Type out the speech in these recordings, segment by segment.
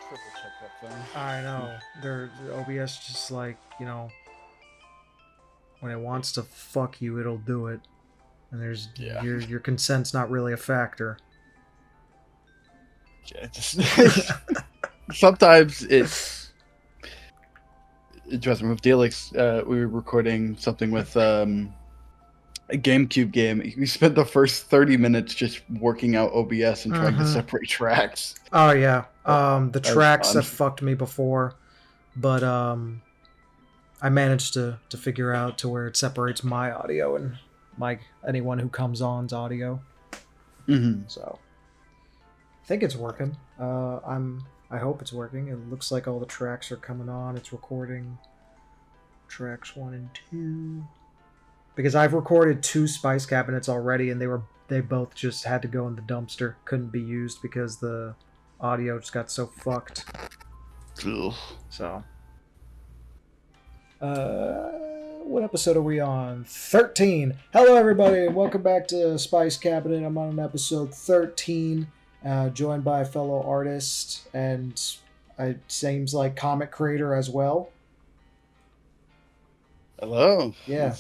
triple check that thing. I know. The OBS just like, when it wants to fuck you, it'll do it. And there's Yeah. your consent's not really a factor. Yeah, just sometimes it drives me with Delix. We were recording something with a GameCube game. We spent the first 30 minutes just working out OBS and trying to separate tracks. Oh yeah. The That was tracks fun. have fucked me before, but I managed to figure out to where it separates my audio and anyone who comes on's audio. Mm-hmm. So I think it's working. I hope it's working. It looks like all the tracks are coming on. It's recording tracks 1 and 2. Because I've recorded 2 spice cabinets already, and they both just had to go in the dumpster. Couldn't be used because the audio just got so fucked. Ugh. So, what episode are we on? 13. Hello, everybody, and welcome back to Spice Cabinet. I'm on episode 13, joined by a fellow artist, and it seems like comic creator as well. Hello. Yeah.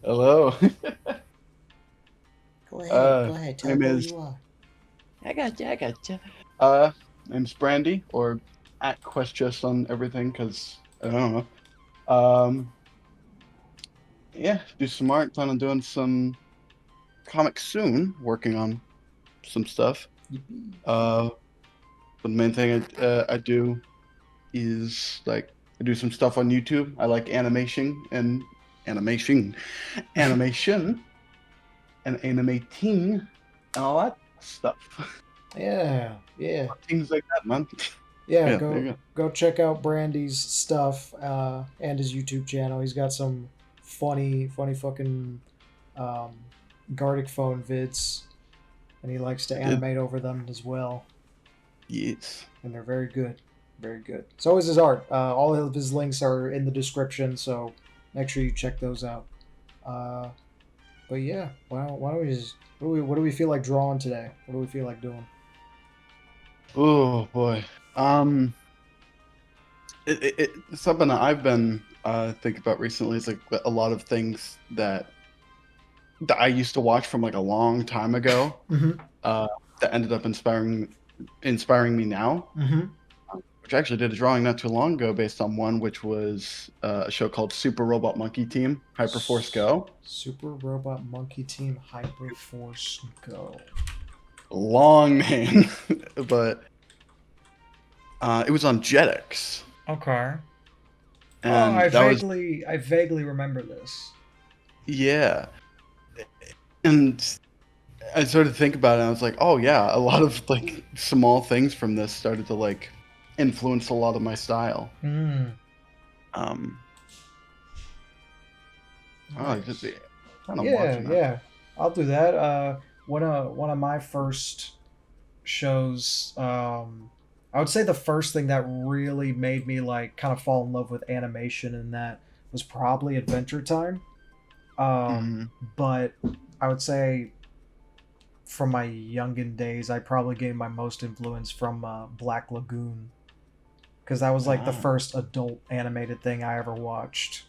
Hello. Go ahead. Tell name me who is- you are. I gotcha. Name's Brandy, or at QuestJust on everything, because I don't know. Yeah, do some art. Plan on doing some comics soon. Working on some stuff. But the main thing I do is like I do some stuff on YouTube. I like animation and animating, and animating, and all that stuff. Yeah. Things like that, man. Yeah, Yeah, there you go check out Brandy's stuff and his YouTube channel. He's got some funny fucking Gardic phone vids, and he likes to animate over them as well. Yes. And they're very good, very good. So is his art. All of his links are in the description, so make sure you check those out. But yeah, why don't we just what do we feel like drawing today? What do we feel like doing? Oh boy. Something that I've been thinking about recently is like a lot of things that I used to watch from like a long time ago. Mm-hmm. That ended up inspiring me now. Mm-hmm. Which I actually did a drawing not too long ago based on one, which was a show called Super Robot Monkey Team Hyperforce Go. Super Robot Monkey Team Hyperforce Go. Long name, but it was on Jetix. Okay. And I that was vaguely remember this. yeah. And I started to think about it, and I was like, oh yeah, a lot of like small things from this started to like influence a lot of my style. Mm. Oh, just kind of Yeah. I'll do that. One of my first shows, I would say the first thing that really made me like kind of fall in love with animation, and that was probably Adventure Time. But I would say from my youngin days, I probably gained my most influence from Black Lagoon, because that was like the first adult animated thing I ever watched.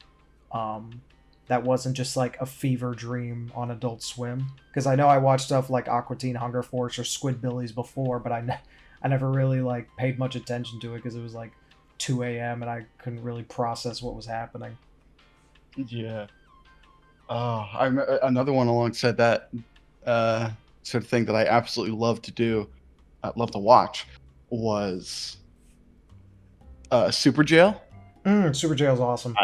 That wasn't just like a fever dream on Adult Swim. Because I know I watched stuff like Aqua Teen Hunger Force or Squidbillies before, but I never really like paid much attention to it because it was like 2 a.m. and I couldn't really process what was happening. Yeah. Oh, another one alongside that sort of thing that I absolutely love to do, love to watch, was Super Jail. Super Jail's awesome.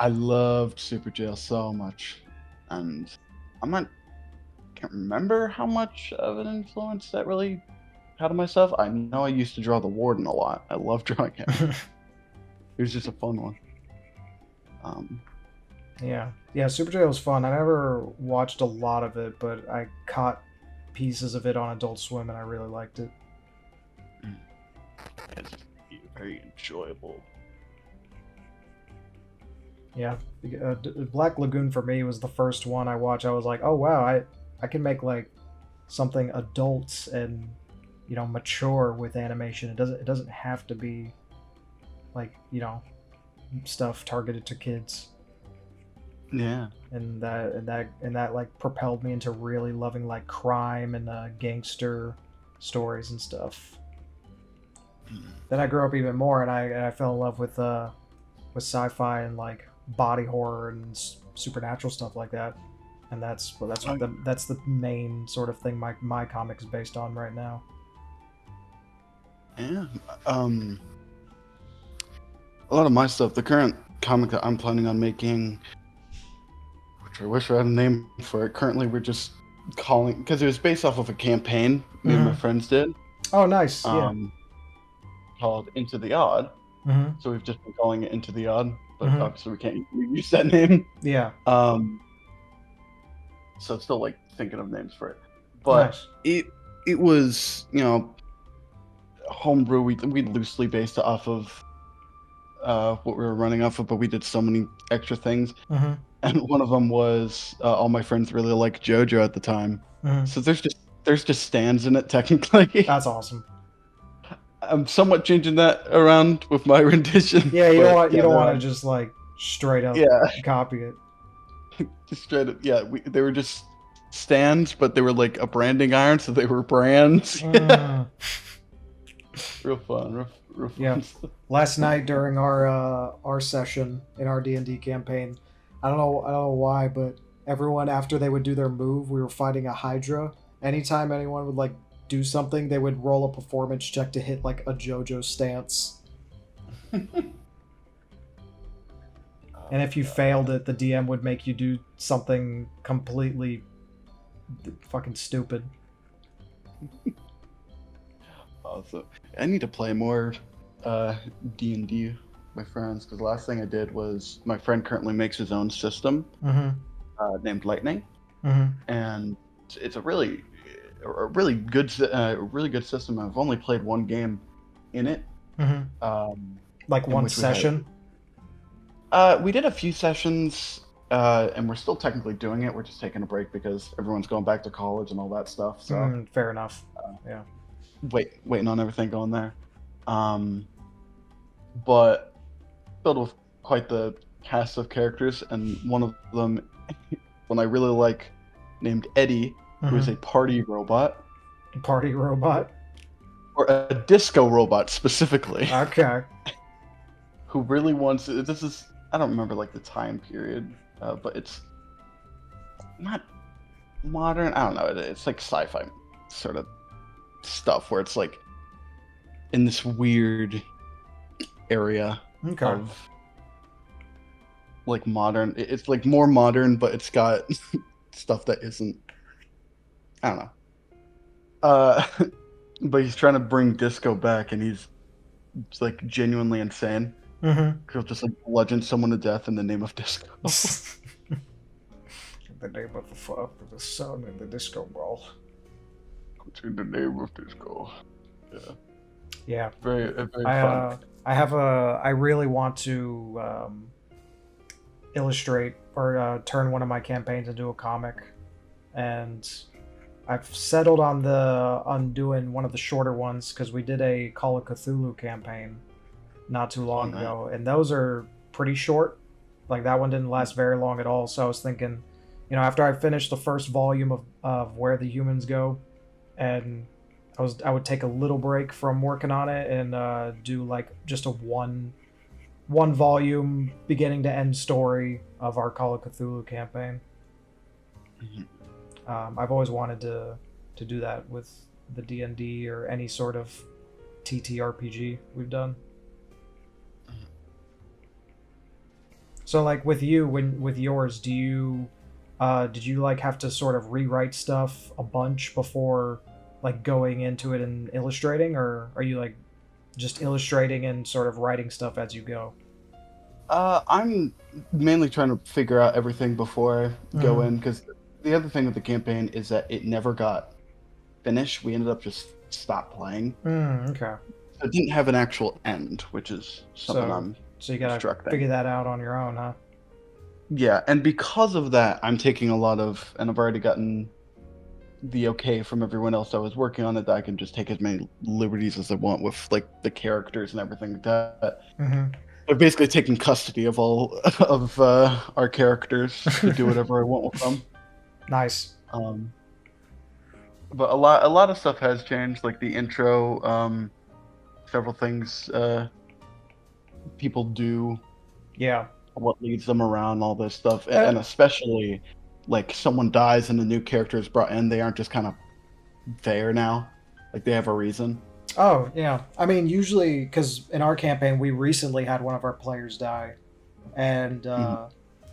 I loved Super Jail so much, and can't remember how much of an influence that really had on myself. I know I used to draw the Warden a lot. I love drawing him. It was just a fun one. Yeah, Super Jail was fun. I never watched a lot of it, but I caught pieces of it on Adult Swim, and I really liked it. It's very enjoyable. Yeah, Black Lagoon for me was the first one I watched. I was like, oh wow, I can make like something adult and mature with animation. It doesn't have to be like stuff targeted to kids. Yeah. And that like propelled me into really loving like crime and gangster stories and stuff. Then I grew up even more, and I fell in love with sci-fi and like body horror and supernatural stuff like that. And that's the main sort of thing my comic is based on right now. Yeah. A lot of my stuff, the current comic that I'm planning on making, which I wish I had a name for it. Currently, we're just calling because it was based off of a campaign me and my Mm-hmm. friends did, Oh, nice. Yeah. um, called Into the Odd. Mm-hmm. So we've just been calling it Into the Odd, but Mm-hmm. obviously we can't use that name. Yeah. Um, so it's still like thinking of names for it. But Nice. it was homebrew. We loosely based it off of what we were running off of, but we did so many extra things. Mm-hmm. And one of them was all my friends really liked JoJo at the time. Mm-hmm. So there's just stands in it technically. That's awesome. I'm somewhat changing that around with my rendition. Yeah, you don't But want you yeah, don't want to just like straight up yeah, copy it. just straight up. Yeah, they were just stands, but they were like a branding iron, so they were brands. Mm. Real fun, real Yeah. fun stuff. Last night during our session in our D&D campaign, I don't know why, but everyone after they would do their move, we were fighting a Hydra. Anytime anyone would like do something, they would roll a performance check to hit like a JoJo stance. And if you failed it, the DM would make you do something completely fucking stupid. Also, I need to play more D&D with my friends because the last thing I did was my friend currently makes his own system Mm-hmm. named Lightning, Mm-hmm. and it's a really good system. I've only played one game in it. Mm-hmm. Like In one which we had- session. We did a few sessions, and we're still technically doing it. We're just taking a break because everyone's going back to college and all that stuff. So Fair enough. Yeah. waiting on everything going there. But filled with quite the cast of characters, and one of them, one I really like, named Eddie, who is a party robot, Party robot. or a disco robot specifically, Okay. who really wants. This is I don't remember like the time period, but it's not modern. I don't know. It's like sci-fi sort of stuff where it's like in this weird area Okay. of like modern. It's like more modern, but it's got stuff that isn't. I don't know. But he's trying to bring disco back, and he's like genuinely insane. Mm-hmm. He'll just like bludgeon someone to death in the name of disco. The name of the father, the son, and the disco ball. What's in the name of disco? Yeah, Yeah. very fun. I really want to illustrate or turn one of my campaigns into a comic, and I've settled on doing one of the shorter ones because we did a Call of Cthulhu campaign not too long ago, and those are pretty short. Like that one didn't last very long at all. So I was thinking, after I finished the first volume of Where the Humans Go, and I would take a little break from working on it and do like just a one volume beginning to end story of our Call of Cthulhu campaign. I've always wanted to do that with the D&D or any sort of TTRPG we've done. So like with yours, do you did you like have to sort of rewrite stuff a bunch before like going into it and illustrating, or are you like just illustrating and sort of writing stuff as you go? I'm mainly trying to figure out everything before I go in, because the other thing with the campaign is that it never got finished. We ended up just stopped playing. Okay. So it didn't have an actual end, which is something So you gotta constructing. figure that out on your own, huh? Yeah, and because of that, I'm taking a lot of, and I've already gotten the okay from everyone else that was working on it that I can just take as many liberties as I want with like the characters and everything like that. Mm-hmm. They're basically taking custody of all of our characters to do whatever I want with them. Nice. Um, but a lot of stuff has changed, like the intro, several things people do, Yeah. what leads them around, all this stuff, Uh, and especially like someone dies and the new character is brought in, they aren't just kind of there now, like they have a reason. oh, yeah. I mean, usually, because in our campaign, we recently had one of our players die, and Mhm.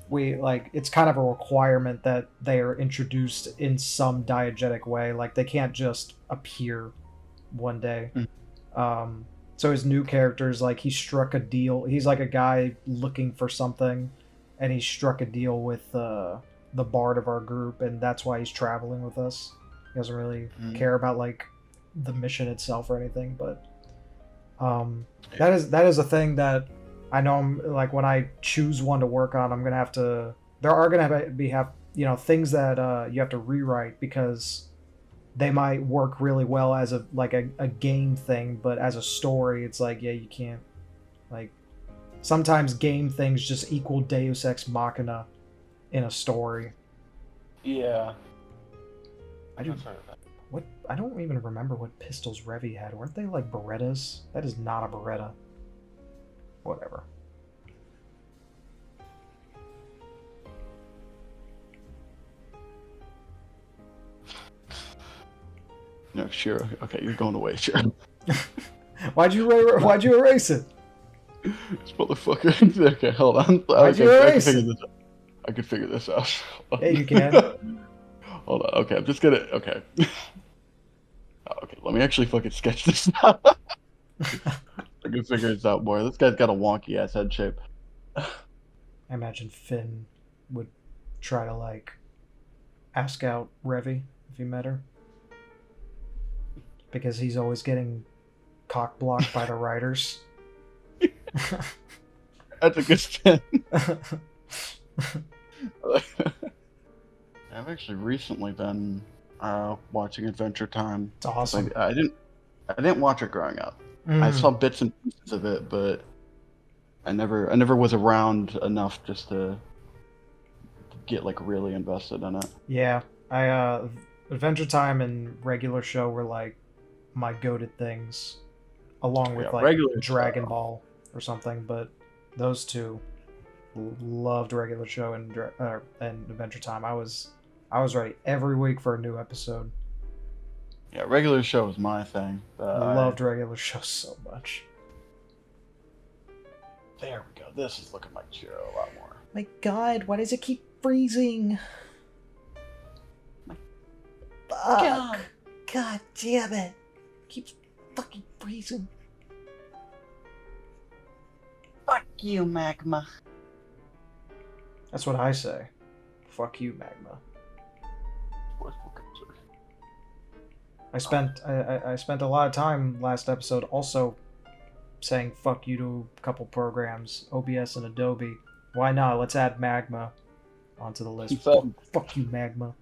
we like it's kind of a requirement that they are introduced in some diegetic way. Like they can't just appear one day. Mhm. Um, so his new characters, like he struck a deal. He's like a guy looking for something, and he struck a deal with the bard of our group, and that's why he's traveling with us. He doesn't really Mhm. care about like the mission itself or anything, but Yeah. that is a thing that I know. I'm like when I choose one to work on, I'm gonna have to. There are gonna be have things that you have to rewrite because they might work really well as a game thing, but as a story, it's like, yeah, you can't like sometimes game things just equal Deus Ex Machina in a story. Yeah. I do That's right. what I don't even remember what pistols Revi had. Weren't they like Berettas? That is not a Beretta. Whatever. No, sure. Okay, you're going away, sure. Why'd you erase it? This motherfucker. Okay, hold on. Why'd you I can erase figure it? this out. I can figure this out. Yeah, you can. Hold on. Okay, I'm just gonna. Okay. Okay, let me actually fucking sketch this out. I can figure this out more. This guy's got a wonky ass head shape. I imagine Finn would try to like ask out Revi if he met her because he's always getting cock blocked by the writers. That's a good spin. I've actually recently been watching Adventure Time. It's awesome. I didn't watch it growing up. I Mm, saw bits and pieces of it, but I never was around enough just to get like really invested in it. yeah, I Adventure Time and regular show were like my goated things, along with Yeah, like regular Dragon show. Ball or something. But those two loved regular show and Adventure Time. I was ready every week for a new episode. Yeah, regular show is my thing. Loved regular show so much. There we go. This is looking like Chiro a lot more. My God, why does it keep freezing? My Fuck. God. God damn it. Keeps fucking freezing. Fuck you, Magma. That's what I say. Fuck you, Magma. I spent a lot of time last episode also saying fuck you to a couple programs, OBS and Adobe. Why not? Let's add Magma onto the list. Fuck you, Magma.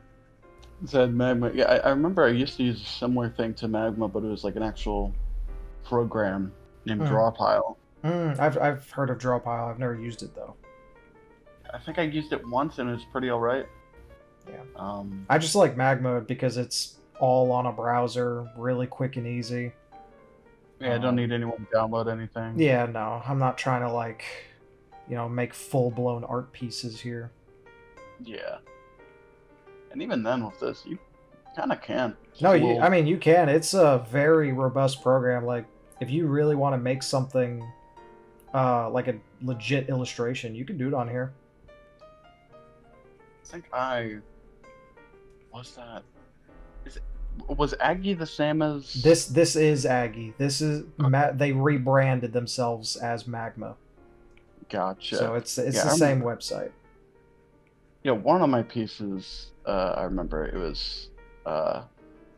Said Magma. Yeah, I remember I used to use a similar thing to Magma, but it was like an actual program named Drawpile. I've heard of Drawpile. I've never used it though. I think I used it once and it was pretty alright. Yeah. I just like Magma because it's all on a browser, really quick and easy. Yeah, I don't need anyone to download anything. Yeah, no, I'm not trying to like, make full blown art pieces here. Yeah. And even then with this, you kind of can. No, I mean you can. It's a very robust program. Like if you really want to make something, like a legit illustration, you can do it on here. I think was Aggie the same as This is Aggie. This is they rebranded themselves as Magma. Gotcha. So it's the same website. Yeah, one of my pieces, I remember it was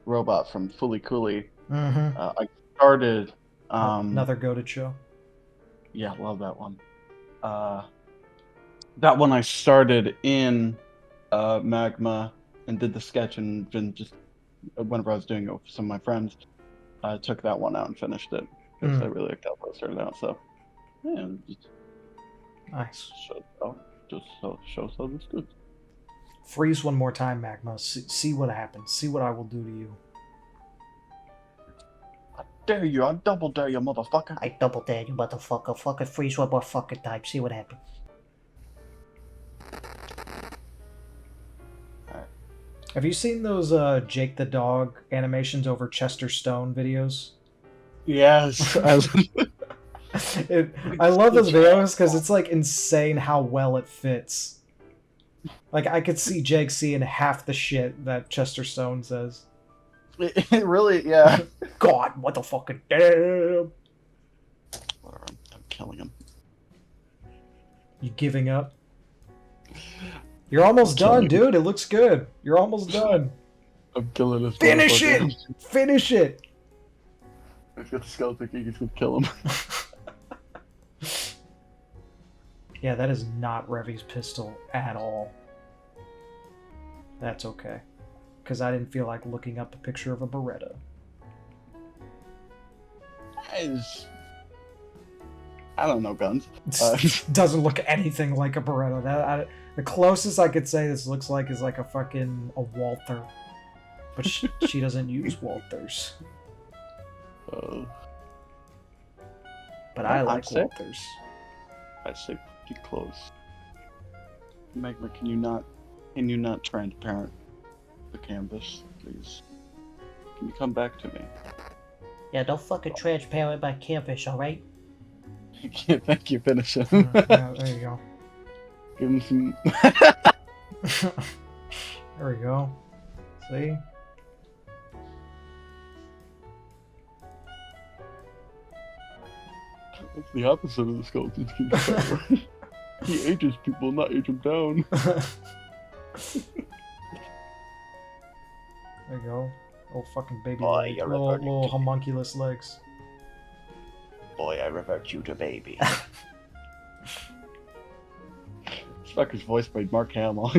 Robot from Fully Cooley. Mm-hmm. I started another goated show. Yeah, love that one. That one I started in Magma and did the sketch and been just whenever I was doing it with some of my friends, I took that one out and finished it because I really liked how it turned out. So yeah, just Nice. shows how it's good. Freeze one more time, Magma. See what happens. See what I will do to you. I dare you! I double dare you, motherfucker! I double dare you, motherfucker. Fucking freeze one more fucking time. See what happens. Have you seen those Jake the Dog animations over Chester Stone videos? Yes, I love those videos because it's like insane how well it fits. Like I could see Jake seeing half the shit that Chester Stone says. it really, yeah. God, motherfucking damn! Whatever, I'm killing him. You giving up? You're almost done, dude. It looks good. You're almost done. I'm killing this. Finish it! Finish it! I've got the skeleton king. He's gonna kill him. Yeah, that is not Revy's pistol at all. That's okay. Because I didn't feel like looking up a picture of a Beretta. I don't know guns. Doesn't look anything like a Beretta. The closest I could say this looks like is like a Walther. But she doesn't use Walthers. But I like Walthers. I say pretty close. Magma, can you not transparent the canvas, please? Can you come back to me? Yeah, don't fucking transparent my canvas, alright? I can't thank you, finish him. Yeah, there you go. Give him some. There we go. See? That's the opposite of the skeleton king power. He ages people, not age them down. There you go. Little fucking baby Boy, legs. Little homunculus legs. Boy, I revert you to baby. This fucker's voiced by Mark Hamill.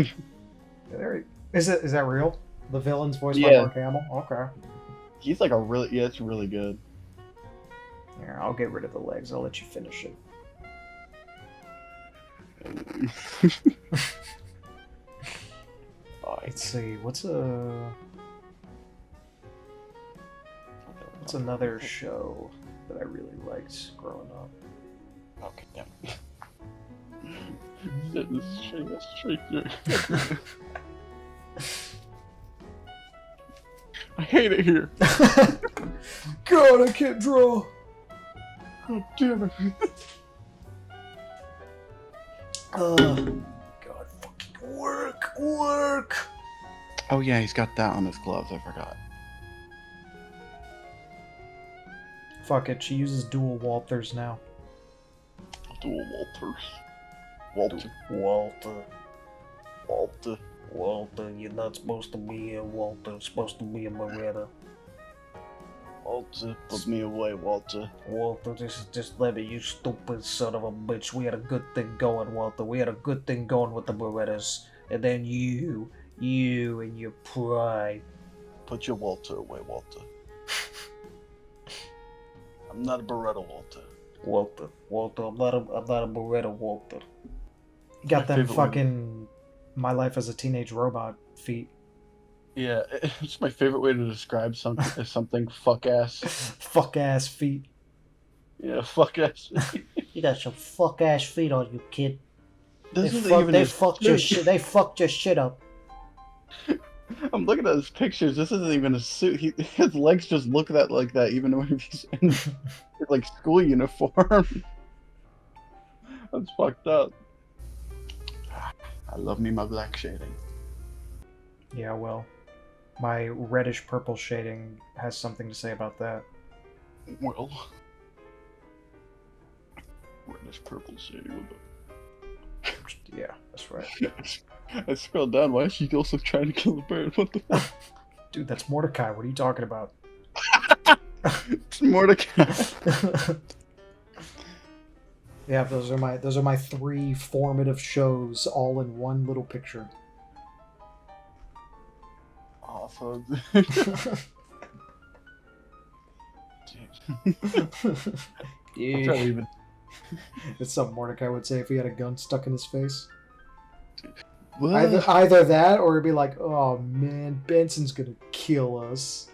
Is that real? The villain's voiced by Yeah. Mark Hamill? Okay. He's like it's really good. Here, I'll get rid of the legs. I'll let you finish it. Let's see. What's another show that I really liked growing up? Okay, yeah. This straight through. I hate it here. God, I can't draw. God damn it. God, fucking work. Oh yeah, he's got that on his gloves. I forgot. Fuck it, she uses dual Walthers now. Dual Walters. Walter. Walter, you're not supposed to be a Walter. You're supposed to be a Beretta. Walter, put me away, Walter. Walter, just let me, you stupid son of a bitch. We had a good thing going, Walter. We had a good thing going with the Berettas. And then you and your pride. Put your Walter away, Walter. I'm not a Beretta, Walter. Walter, I'm not a Beretta, Walter. You got them favorite fucking My Life as a Teenage Robot feet. Yeah, it's my favorite way to describe something as something fuck ass. Fuck ass feet. Yeah, fuck ass. You got some fuck ass feet on you, kid. This They, isn't fuck, even they his fucked your suit. shit. They fucked your shit up. I'm looking at his pictures. This isn't even a suit. His legs just look like that, even when he's in his, like school uniform. That's fucked up. I love me my black shading. Yeah, well, my reddish purple shading has something to say about that. Well, reddish purple shading with Yeah, that's right. it. I scrolled down. Why is she also trying to kill the bird? What the fuck? Dude, that's Mordecai. What are you talking about? It's Mordecai. Yeah, those are my three formative shows all in one little picture. Oh So I'm trying to even. It's something Mordecai would say if he had a gun stuck in his face. What? Either that, or it'd be like, "Oh man, Benson's gonna kill us."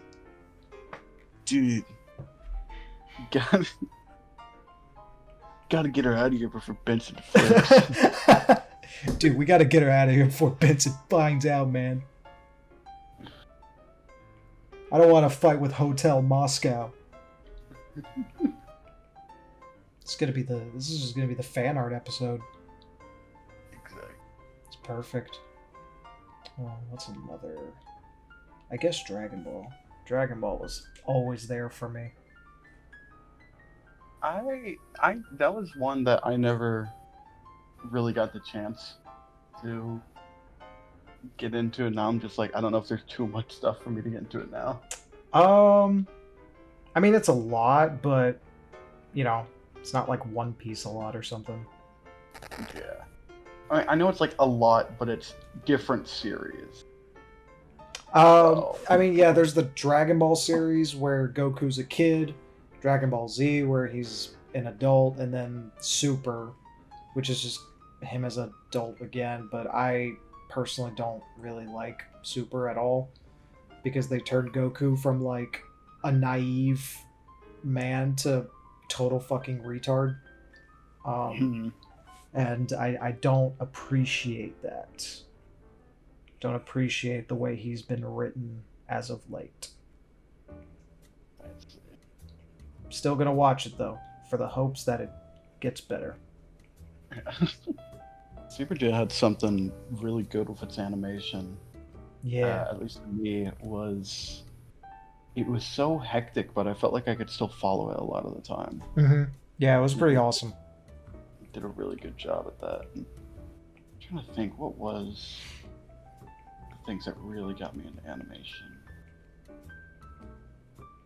Dude, gotta get her out of here before Benson flips. Dude, we gotta get her out of here before Benson finds out, man. I don't want to fight with Hotel Moscow. This is just gonna be the fan art episode. Exactly. It's perfect. Oh, what's another? I guess Dragon Ball. Dragon Ball was always there for me. I that was one that I never really got the chance to get into, and now I'm just like, I don't know if there's too much stuff for me to get into it now. I mean, it's a lot, but you know, it's not like One Piece a lot or something. Yeah. I know it's like a lot, but it's different series. I mean, yeah, there's the Dragon Ball series where Goku's a kid, Dragon Ball Z where he's an adult, and then Super, which is just him as an adult again. But I personally don't really like Super at all because they turned Goku from like a naive man to total fucking retard. And I don't appreciate that. Don't appreciate the way he's been written as of late. Still gonna watch it though, for the hopes that it gets better. Super J had something really good with its animation. Yeah. At least for me, it was so hectic, but I felt like I could still follow it a lot of the time. Mm-hmm. Yeah, it was pretty awesome. Did a really good job at that. I'm trying to think, what was the things that really got me into animation?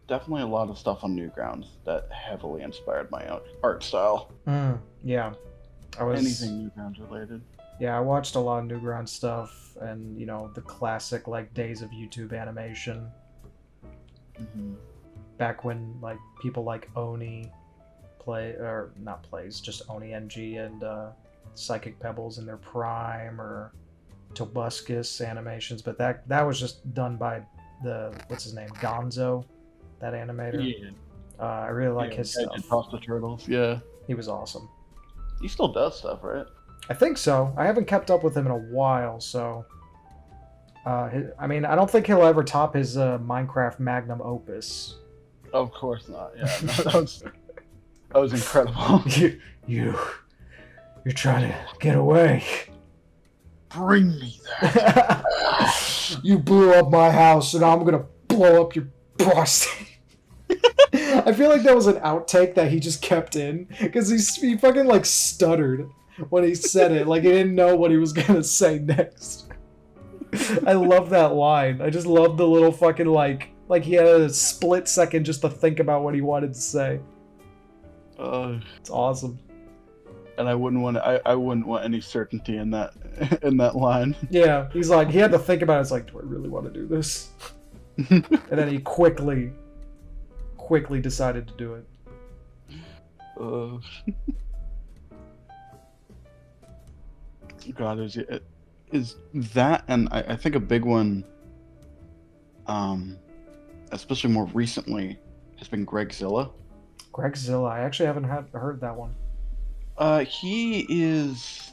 Definitely a lot of stuff on Newgrounds that heavily inspired my art style. Yeah. Anything Newgrounds related. Yeah, I watched a lot of Newgrounds stuff, and you know, the classic like days of YouTube animation. Mm-hmm. Back when like people like Oni just Oni NG and Psychic Pebbles in their prime, or Tobuscus animations, but that was just done by what's his name, Gonzo, that animator. Yeah. I really like his stuff. Toss the Turtles, yeah. He was awesome. He still does stuff, right? I think so. I haven't kept up with him in a while, so. I mean, I don't think he'll ever top his Minecraft magnum opus. Of course not. Yeah, no, that was incredible. You're trying to get away. Bring me that. You blew up my house, and I'm gonna blow up your prostate. I feel like that was an outtake that he just kept in because he fucking like stuttered when he said it, like he didn't know what he was gonna say next. I love that line. I just love the little fucking like he had a split second just to think about what he wanted to say. It's awesome. And I wouldn't want any certainty in that line. Yeah, he's like, he had to think about it. It's like, do I really want to do this? And then he quickly decided to do it. God, is that, and I think a big one, especially more recently, has been Gregzilla. Gregzilla, I actually haven't heard that one. He is.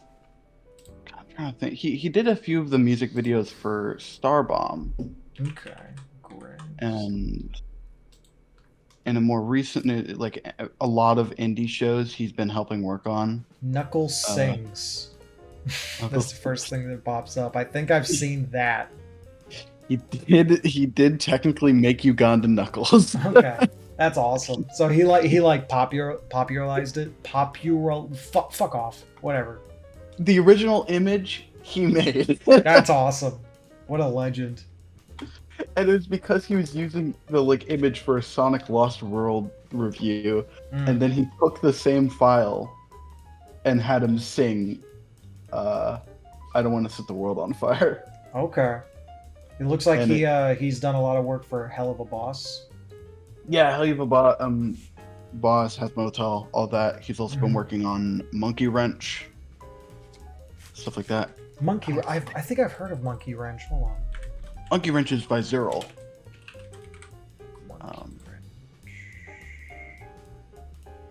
I'm trying to think. He did a few of the music videos for Starbomb. Okay, great. And in a more recent, like a lot of indie shows, he's been helping work on. Knuckles Sings. That's the first thing that pops up. I think I've seen that. He did technically make Uganda Knuckles. Okay. That's awesome. So he popularized it. Fuck off. Whatever. The original image he made. That's awesome. What a legend. And it was because he was using the like image for a Sonic Lost World review, and then he took the same file and had him sing I Don't Want to Set the World on Fire. Okay. It looks like And he's done a lot of work for Hell of a Boss. yeah, Hell you Boss, has Motel, all that. He's also been working on Monkey Wrench, stuff like that. I think I've heard of Monkey Wrench. Hold on. Monkey Wrench is by Zero.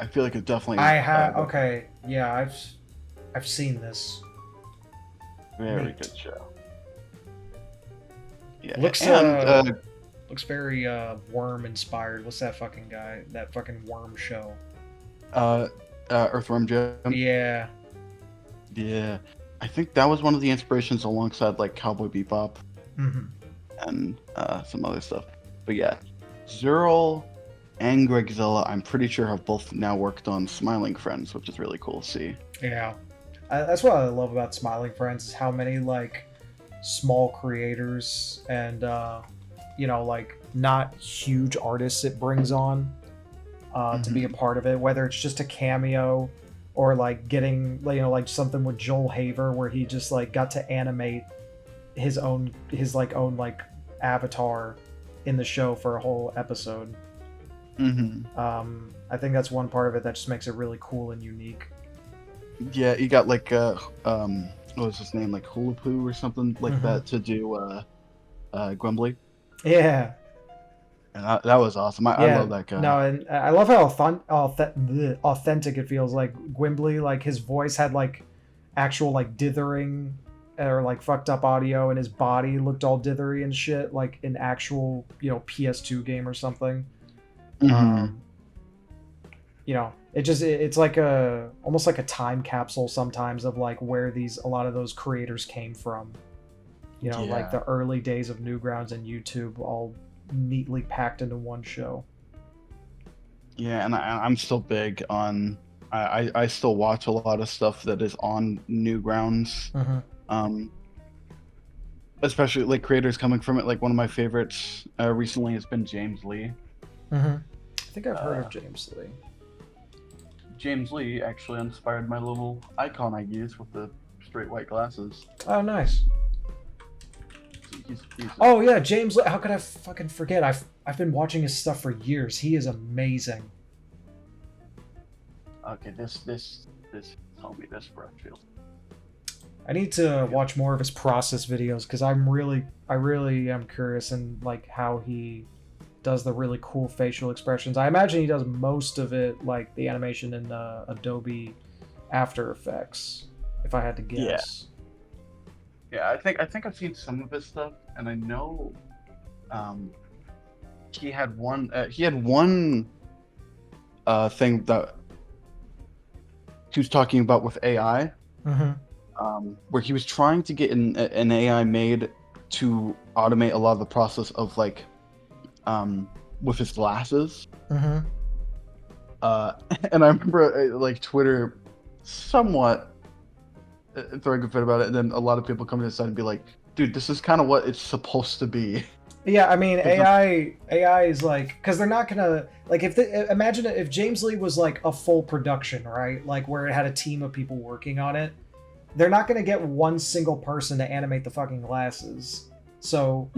I feel like it definitely. I have okay. Yeah, I've seen this. Very Neat. good show. Yeah, Looks and looks very worm inspired. What's that fucking guy? That fucking worm show. Earthworm Jim. Yeah. Yeah, I think that was one of the inspirations alongside like Cowboy Bebop Mm-hmm. and some other stuff. But yeah, Zero and Gregzilla, I'm pretty sure have both now worked on Smiling Friends, which is really cool to see. Yeah. That's what I love about Smiling Friends is how many like small creators and like not huge artists it brings on to be a part of it, whether it's just a cameo or like getting like something with Joel Haver where he just like got to animate his own avatar in the show for a whole episode. I think that's one part of it that just makes it really cool and unique. Yeah, you got like what was his name, like Hula Poo or something like that to do Gwembly. Yeah. And that was awesome. I love that guy. No, and I love how authentic it feels. Like Gwembly, like his voice had like actual like dithering or like fucked up audio, and his body looked all dithery and shit, like an actual PS2 game or something. It's like almost like a time capsule sometimes of like where a lot of those creators came from. Like the early days of Newgrounds and YouTube, all neatly packed into one show. Yeah, and I'm still big on. I still watch a lot of stuff that is on Newgrounds. Especially like creators coming from it. Like one of my favorites recently has been James Lee. I think I've heard of James Lee. James Lee actually inspired my little icon I use with the straight white glasses. Oh, nice. He's Oh yeah, James Lee. How could I fucking forget? I've been watching his stuff for years. He is amazing. Okay, this tell me this breath feels. I need to watch more of his process videos because I really am curious in like how he does the really cool facial expressions. I imagine he does most of it like the animation in Adobe After Effects, if I had to guess. Yeah, I think I've seen some of his stuff, and I know he had one thing that he was talking about with AI, where he was trying to get an AI made to automate a lot of the process of like with his glasses. And I remember like Twitter somewhat throwing a fit about it, and then a lot of people come to the side and be like, dude, this is kind of what it's supposed to be. Yeah, I mean, AI is like, because they're not gonna like imagine if James Lee was like a full production, right? Like where it had a team of people working on it. They're not gonna get one single person to animate the fucking glasses. So,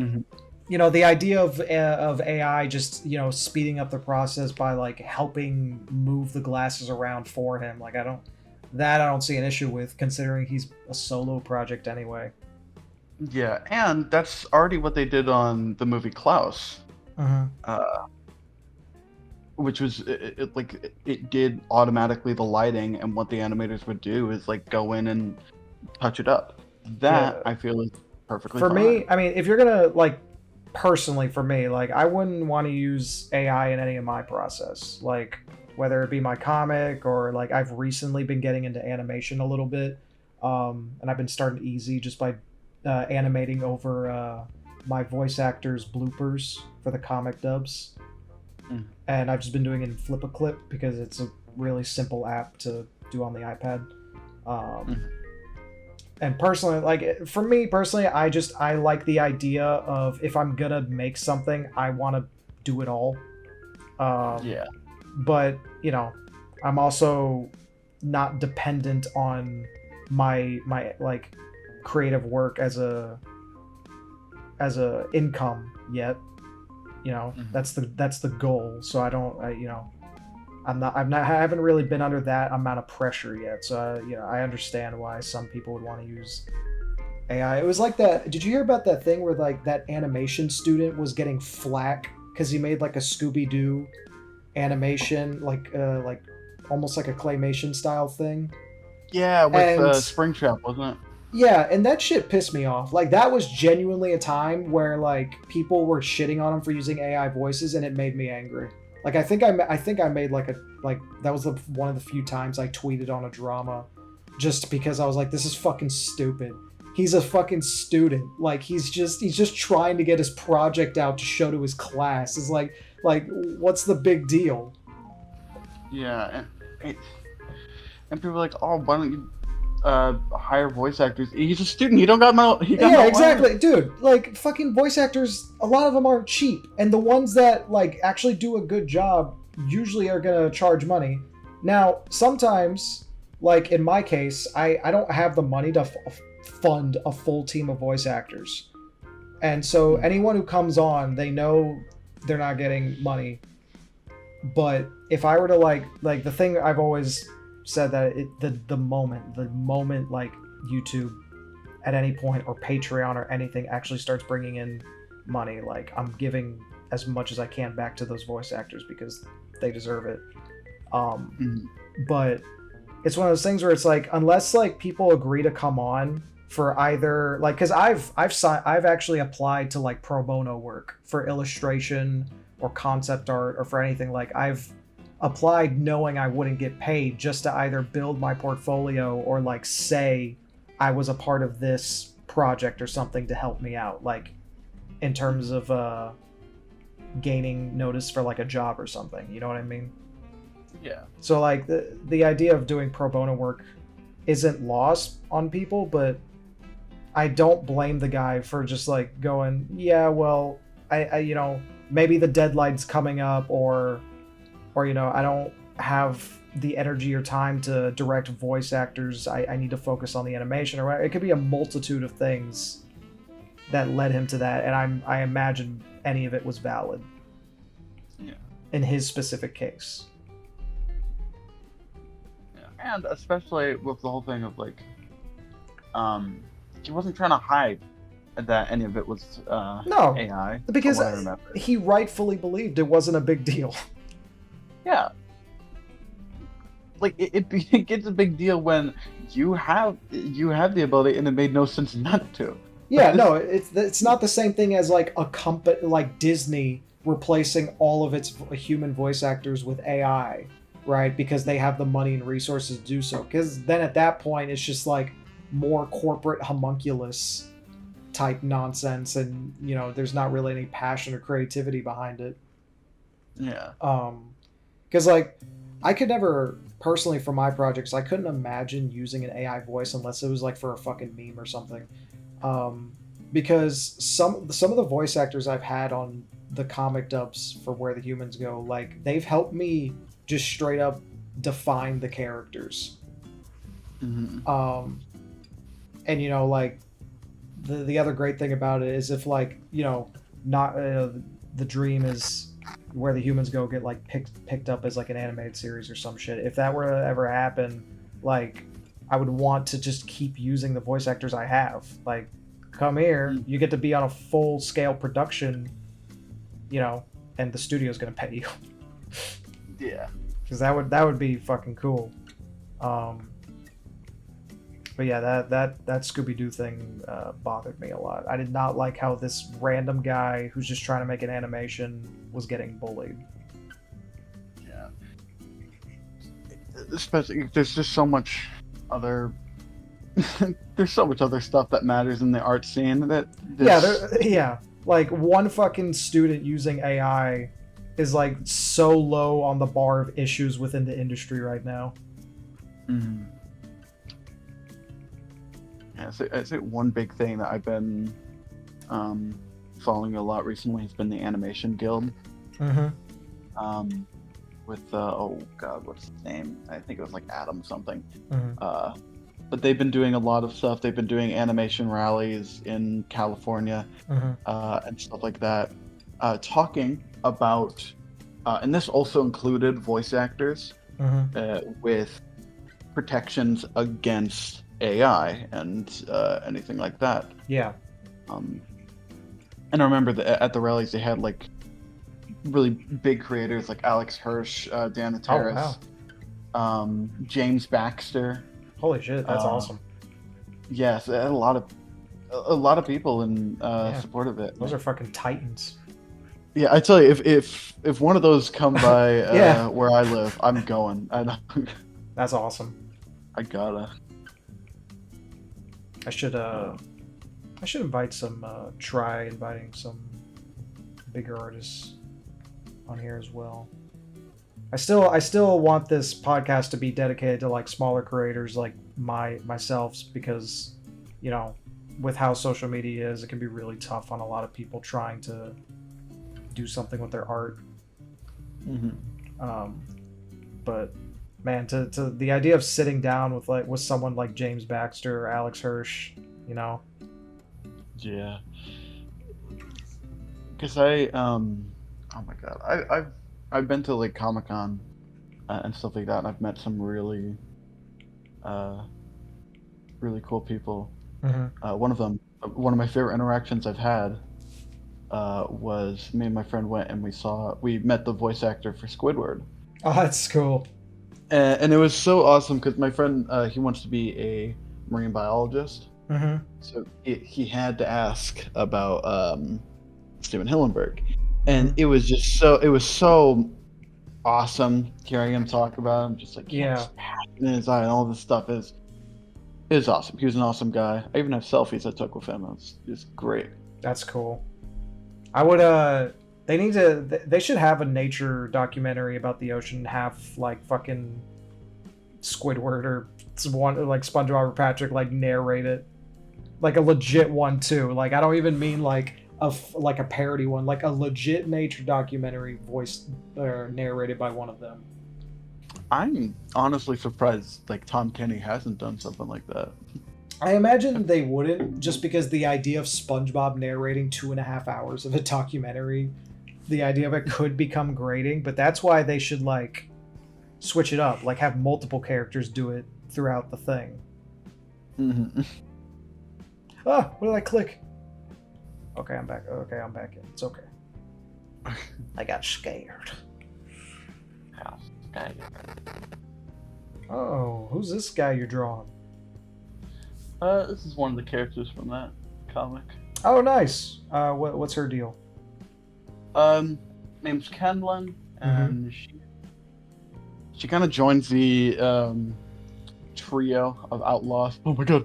the idea of AI just speeding up the process by like helping move the glasses around for him, like I don't see an issue with, considering he's a solo project anyway. Yeah, and that's already what they did on the movie Klaus, which was it did automatically the lighting, and what the animators would do is like go in and touch it up. That I feel is perfectly for fine. me. I mean, if you're gonna like personally for me, like I wouldn't want to use AI in any of my process, like whether it be my comic or like I've recently been getting into animation a little bit, and I've been starting easy just by animating over my voice actors' bloopers for the comic dubs. And I've just been doing it in Flip-a-Clip because it's a really simple app to do on the iPad. And personally, like for me personally, I like the idea of if I'm gonna make something, I want to do it all. But I'm also not dependent on my like creative work as a as a income yet. You know, that's the goal. So I don't, you know, I haven't really been under that amount of pressure yet. So you know, I understand why some people would want to use AI. It was like that. Did you hear about that thing where like that animation student was getting flack because he made like a Scooby Doo animation, like almost like a claymation style thing? Yeah, with And Springtrap, wasn't it? yeah, and that shit pissed me off. Like that was genuinely a time where like people were shitting on him for using AI voices, and it made me angry. Like I think I made like that was one of the few times I tweeted on a drama, just because I was like, this is fucking stupid. He's a fucking student. Like he's just trying to get his project out to show to his class. It's like what's the big deal? Yeah, and people are like, oh, why don't you hire voice actors? He's a student. He don't got no. He got Yeah, no exactly, money. dude. Like fucking voice actors, a lot of them aren't cheap, and the ones that like actually do a good job usually are gonna charge money. Now, sometimes, like in my case, I don't have the money to fund a full team of voice actors, and so anyone who comes on, they know they're not getting money. But if I were to like the thing I've always said that the moment like YouTube at any point or Patreon or anything actually starts bringing in money, like I'm giving as much as I can back to those voice actors because they deserve it. But it's one of those things where it's like, unless like people agree to come on for either like, because I've actually applied to like pro bono work for illustration or concept art or for anything. Like I've applied knowing I wouldn't get paid, just to either build my portfolio or like say I was a part of this project or something to help me out, like in terms of gaining notice for like a job or something, you know what I mean? Yeah. So like the idea of doing pro bono work isn't lost on people, but I don't blame the guy for just like going, yeah, well, I you know, maybe the deadline's coming up, or you know, I don't have the energy or time to direct voice actors. I need to focus on the animation, or it could be a multitude of things that led him to that, and I imagine any of it was valid. Yeah. In his specific case. Yeah. And especially with the whole thing of like, he wasn't trying to hide that any of it was No, AI. because from what I remember. he rightfully believed it wasn't a big deal. Yeah. Like it gets a big deal when you have the ability and it made no sense not to. Yeah, Like, no, it's not the same thing as like a company like Disney replacing all of its human voice actors with AI, right? Because they have the money and resources to do so. Because then at that point, it's just like more corporate homunculus type nonsense, and you know, there's not really any passion or creativity behind it. Yeah. Because like I could never personally for my projects, I couldn't imagine using an AI voice unless it was like for a fucking meme or something. Because some of the voice actors I've had on the comic dubs for Where the Humans Go, like they've helped me just straight up define the characters. Mm-hmm. And you know, like the other great thing about it is if like, you know, not the dream is Where the Humans Go get like picked up as like an animated series or some shit. If that were to ever happen, like I would want to just keep using the voice actors I have. Like, come here, you get to be on a full scale production, you know, and the studio's gonna pay you. Yeah. Because that would be fucking cool. But yeah, that Scooby Doo thing bothered me a lot. I did not like how this random guy who's just trying to make an animation was getting bullied. Yeah. Especially, there's just so much other. There's so much other stuff that matters in the art scene that. Yeah. Like one fucking student using AI is like so low on the bar of issues within the industry right now. Mm-hmm. Yeah, I'd say one big thing that I've been following a lot recently has been the Animation Guild. Mm-hmm. With oh god, what's his name? I think it was like Adam something. Mm-hmm. but they've been doing a lot of stuff. They've been doing animation rallies in California and stuff like that, talking about, and this also included voice actors with protections against AI and anything like that. Yeah. And I remember that at the rallies they had like really big creators like Alex Hirsch, Dana Terrace, James Baxter. Holy shit, that's awesome. Yes, it had a lot of people in support of it. Those are fucking titans. Yeah, I tell you, if one of those come by where I live, I'm going. That's awesome. I gotta. I should try inviting some bigger artists on here as well. I still want this podcast to be dedicated to like smaller creators like myself, because, you know, with how social media is, it can be really tough on a lot of people trying to do something with their art. But man, to the idea of sitting down with someone like James Baxter or Alex Hirsch, you know. Yeah. Because oh my god, I've been to like Comic-Con and stuff like that, and I've met some really really cool people. One of my favorite interactions I've had was me and my friend went and we met the voice actor for Squidward. Oh, that's cool. And it was so awesome because my friend, he wants to be a marine biologist. So he had to ask about Steven Hillenburg. And it was so awesome hearing him talk about him, just like passion in his eye and all this stuff is awesome. He was an awesome guy. I even have selfies I took with him. It was just great. That's cool. I would they should have a nature documentary about the ocean and have like fucking Squidward or one like SpongeBob or Patrick like narrate it, like a legit one too. Like I don't even mean like a parody one, like a legit nature documentary voiced or narrated by one of them. I'm honestly surprised like Tom Kenny hasn't done something like that. I imagine they wouldn't, just because the idea of SpongeBob narrating 2.5 hours of a documentary, the idea of it could become grating, but that's why they should like switch it up, like have multiple characters do it throughout the thing. Ah, what did I click? Okay, I'm back. Okay, I'm back in. It's okay. I got scared. Oh, who's this guy you're drawing? This is one of the characters from that comic. Oh, nice. What's her deal? Name's Kenlin, and she kind of joins the trio of outlaws. Oh my god.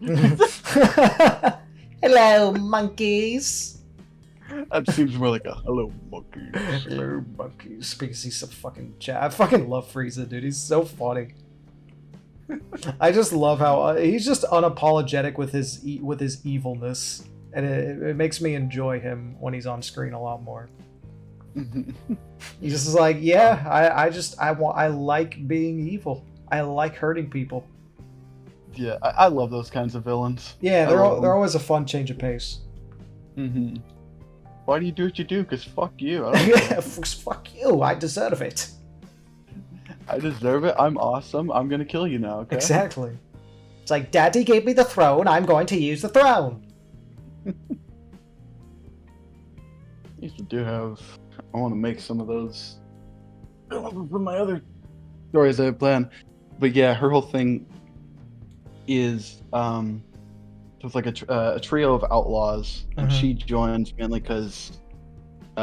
Hello, monkeys. That seems more like a hello monkeys. Hello, monkeys. Because he's so fucking I fucking love Frieza, dude. He's so funny. I just love how he's just unapologetic with his evilness, and it makes me enjoy him when he's on screen a lot more. He's just like, yeah, I like being evil. I like hurting people. Yeah, I love those kinds of villains. Yeah, they're always a fun change of pace. Why do you do what you do? Because fuck you. Fuck you. I deserve it. I deserve it. I'm awesome. I'm gonna kill you now, okay? Exactly. It's like, Daddy gave me the throne. I'm going to use the throne. I want to make some of those from my other stories I have planned. But yeah, her whole thing is it's like a trio of outlaws, and she joins mainly because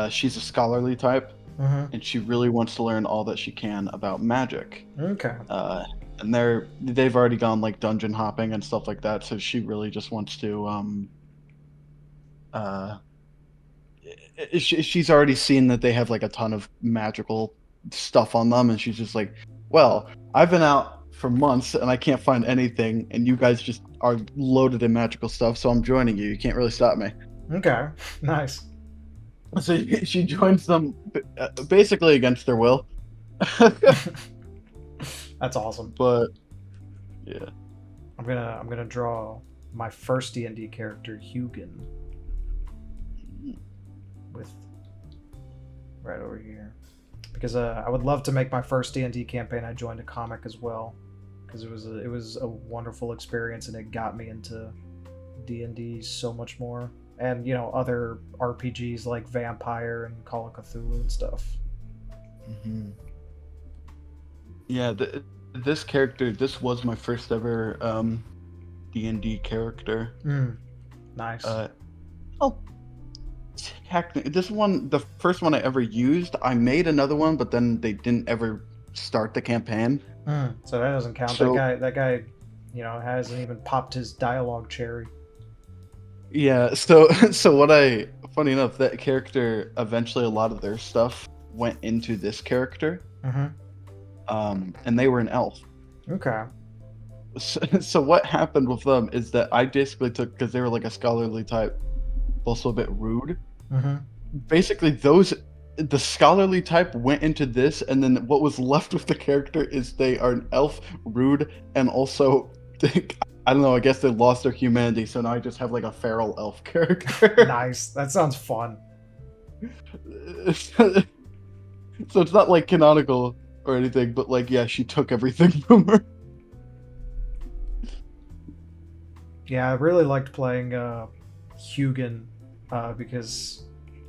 she's a scholarly type. And she really wants to learn all that she can about magic. Okay. And they've already gone like dungeon hopping and stuff like that, so she really just wants to she's already seen that they have like a ton of magical stuff on them, and she's just like, well, I've been out for months and I can't find anything, and you guys just are loaded in magical stuff, so I'm joining you. You can't really stop me. Okay. Nice. So she joins them basically against their will. That's awesome. But yeah, I'm gonna draw my first D&D character, Hugin, with right over here, because I would love to make my first D&D campaign. I joined a comic as well, because it was a wonderful experience, and it got me into D&D so much more, and other RPGs like Vampire and Call of Cthulhu and stuff. Mm-hmm. Yeah, this character, this was my first ever D&D character. Nice. Oh, technically, this one, the first one I ever used, I made another one, but then they didn't ever start the campaign. So that doesn't count. So, that guy, hasn't even popped his dialogue cherry. yeah, funny enough, that character, eventually a lot of their stuff went into this character. And they were an elf. Okay. So what happened with them is that I basically took, because they were like a scholarly type, also a bit rude. Basically, the scholarly type went into this, and then what was left with the character is they are an elf, rude, and also, I don't know, I guess they lost their humanity, so now I just have like a feral elf character. Nice. That sounds fun. So it's not like canonical or anything, but like, yeah, she took everything from her. Yeah, I really liked playing Hugin because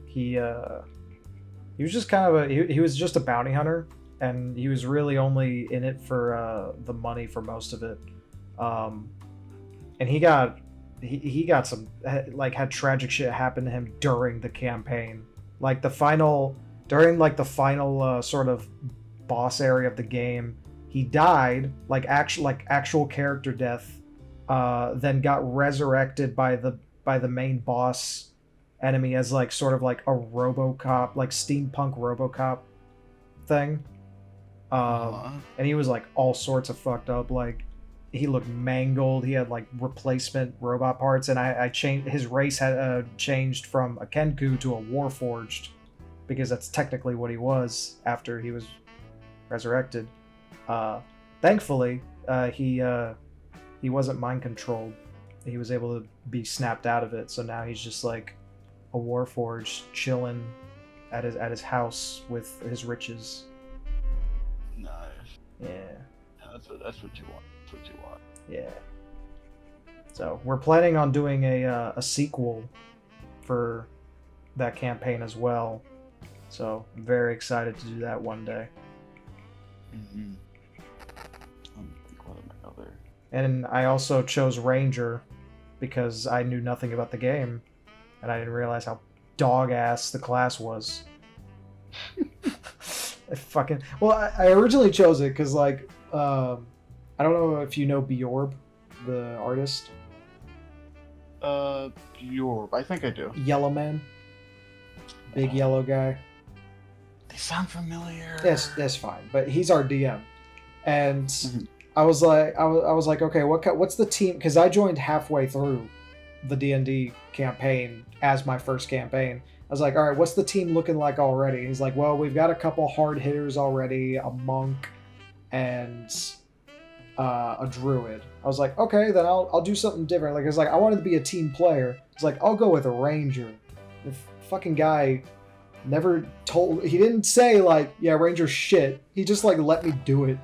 he was just kind of he was just a bounty hunter, and he was really only in it for the money for most of it. And he got some, like, had tragic shit happen to him during the campaign, like during the final sort of boss area of the game. He died, like actual character death, then got resurrected by the main boss enemy as like sort of like a RoboCop, like steampunk RoboCop thing. And he was like all sorts of fucked up. Like, he looked mangled. He had like replacement robot parts, and I changed his race, had changed from a Kenku to a Warforged, because that's technically what he was after he was resurrected. Thankfully, he wasn't mind controlled. He was able to be snapped out of it, so now he's just like a Warforged chilling at his house with his riches. Nice. Yeah. That's what you want. That's what you want. Yeah. So we're planning on doing a sequel for that campaign as well. So I'm very excited to do that one day. Mm-hmm. What am I other? And I also chose Ranger because I knew nothing about the game, and I didn't realize how dog ass the class was. I originally chose it because, like, I don't know if you know Bjorb, the artist. Bjorb, I think I do. Yellow Man, big yellow guy. They sound familiar. That's fine, but he's our DM, and I was like, okay, what's the team? Because I joined halfway through the D&D campaign as my first campaign. I was like, all right, what's the team looking like already? And he's like, well, we've got a couple hard hitters already, a monk and a druid. I was like, okay, then I'll do something different. Like, it's like, I wanted to be a team player. It's like, I'll go with a ranger. The fucking guy he didn't say like, yeah, ranger's shit. He just like let me do it.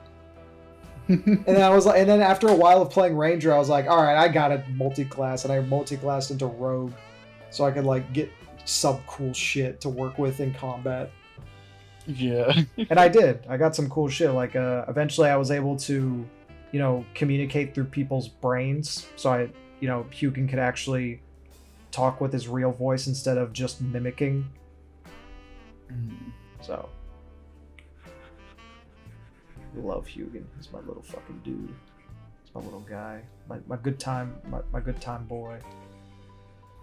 And then after a while of playing ranger, I was like, all right, I got it multi-class, and I multi-classed into rogue, so I could like get some cool shit to work with in combat. Yeah. And I did. I got some cool shit. Like, eventually I was able to, communicate through people's brains. So Hugin could actually talk with his real voice instead of just mimicking. So, I love Hugin. He's my little fucking dude. He's my little guy. My good time. My good time boy.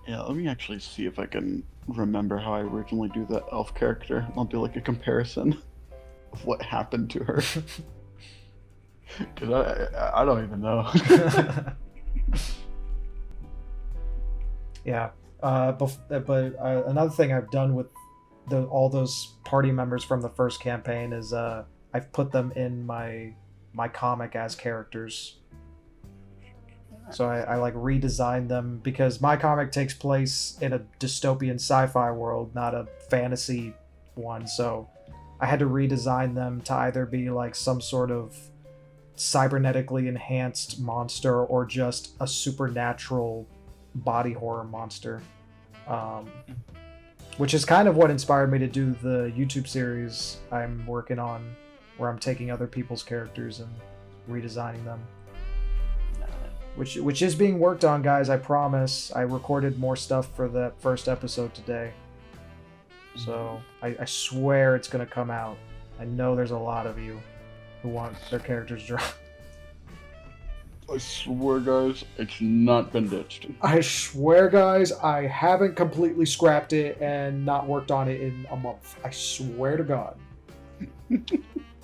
Yeah, let me actually see if I can remember how I originally do that elf character. I'll do like a comparison of what happened to her. Because I don't even know. Yeah. But another thing I've done with all those party members from the first campaign is I've put them in my comic as characters. So I like redesigned them because my comic takes place in a dystopian sci-fi world, not a fantasy one. So I had to redesign them to either be like some sort of cybernetically enhanced monster or just a supernatural body horror monster. Um, which is kind of what inspired me to do the YouTube series I'm working on, where I'm taking other people's characters and redesigning them. Which is being worked on, guys. I promise. I recorded more stuff for that first episode today, so I swear it's gonna come out. I know there's a lot of you who want their characters drawn. I swear, guys, it's not been ditched. I swear, guys, I haven't completely scrapped it and not worked on it in a month. I swear to God.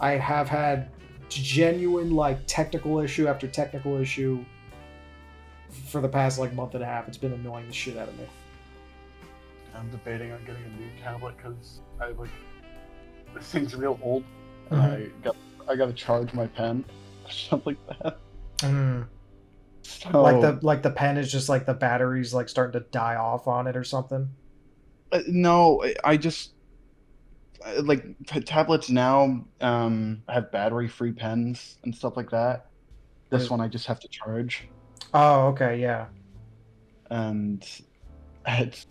I have had genuine, like, technical issue after technical issue for the past, like, month and a half. It's been annoying the shit out of me. I'm debating on getting a new tablet because this thing's real old. Mm-hmm. I gotta charge my pen or something like that. Mm. So, Like the pen is just like the battery's like starting to die off on it or something. no, I just like tablets now have battery-free pens and stuff like that. This one I just have to charge, Oh, okay, yeah. and it's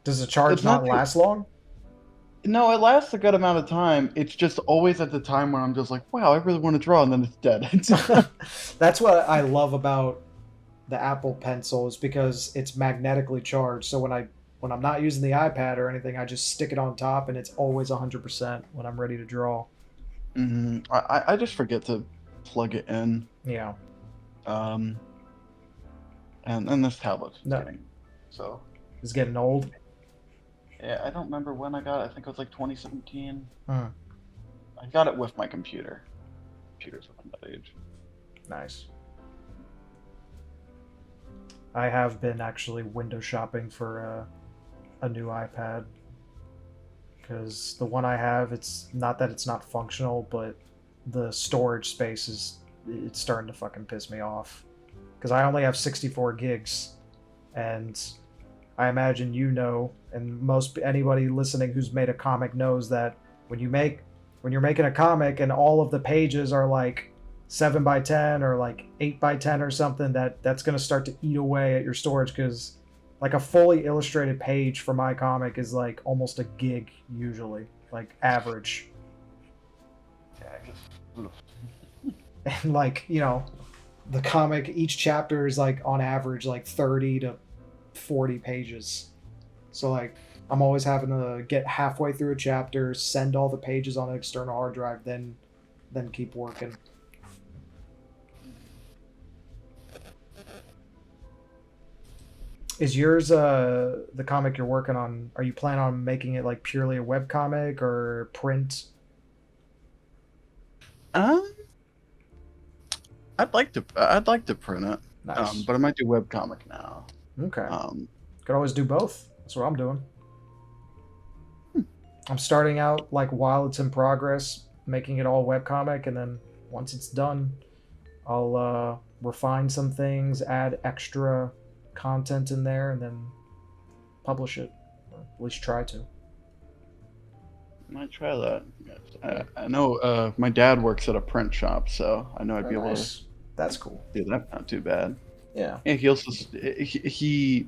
Does the charge it's not not last long? no, it lasts a good amount of time. It's just always at the time when I'm just like, wow, I really want to draw, and then it's dead. That's what I love about the Apple Pencil is because it's magnetically charged. So when I'm not using the iPad or anything, I just stick it on top, and it's always 100% when I'm ready to draw. I just forget to plug it in. Yeah. And this tablet's No. getting so. It's getting old. Yeah, I don't remember when I got it. I think it was like 2017. Hmm. I got it with my computer. Computers around that age. Nice. I have been actually window shopping for a new iPad because the one I have, it's not that it's not functional, but the storage space it's starting to fucking piss me off because I only have 64 gigs, and I imagine and anybody listening who's made a comic knows that when you're making a comic and all of the pages are like 7x10 or like 8x10 or something, that's going to start to eat away at your storage because like a fully illustrated page for my comic is like almost a gig usually, like average. Yeah, And like, the comic, each chapter is like on average like 30 to 40 pages. So like I'm always having to get halfway through a chapter, send all the pages on an external hard drive, then keep working. Is yours the comic you're working on? Are you planning on making it like purely a webcomic or print? I'd like to print it. Nice. But I might do webcomic now. Okay. Could always do both. That's what I'm doing. I'm starting out like while it's in progress, making it all webcomic, and then once it's done, I'll refine some things, add extra content in there, and then publish it, or at least try to. Might try that. I know my dad works at a print shop, so I know I'd be able to That's cool. do that. Not too bad. Yeah. Yeah, he also he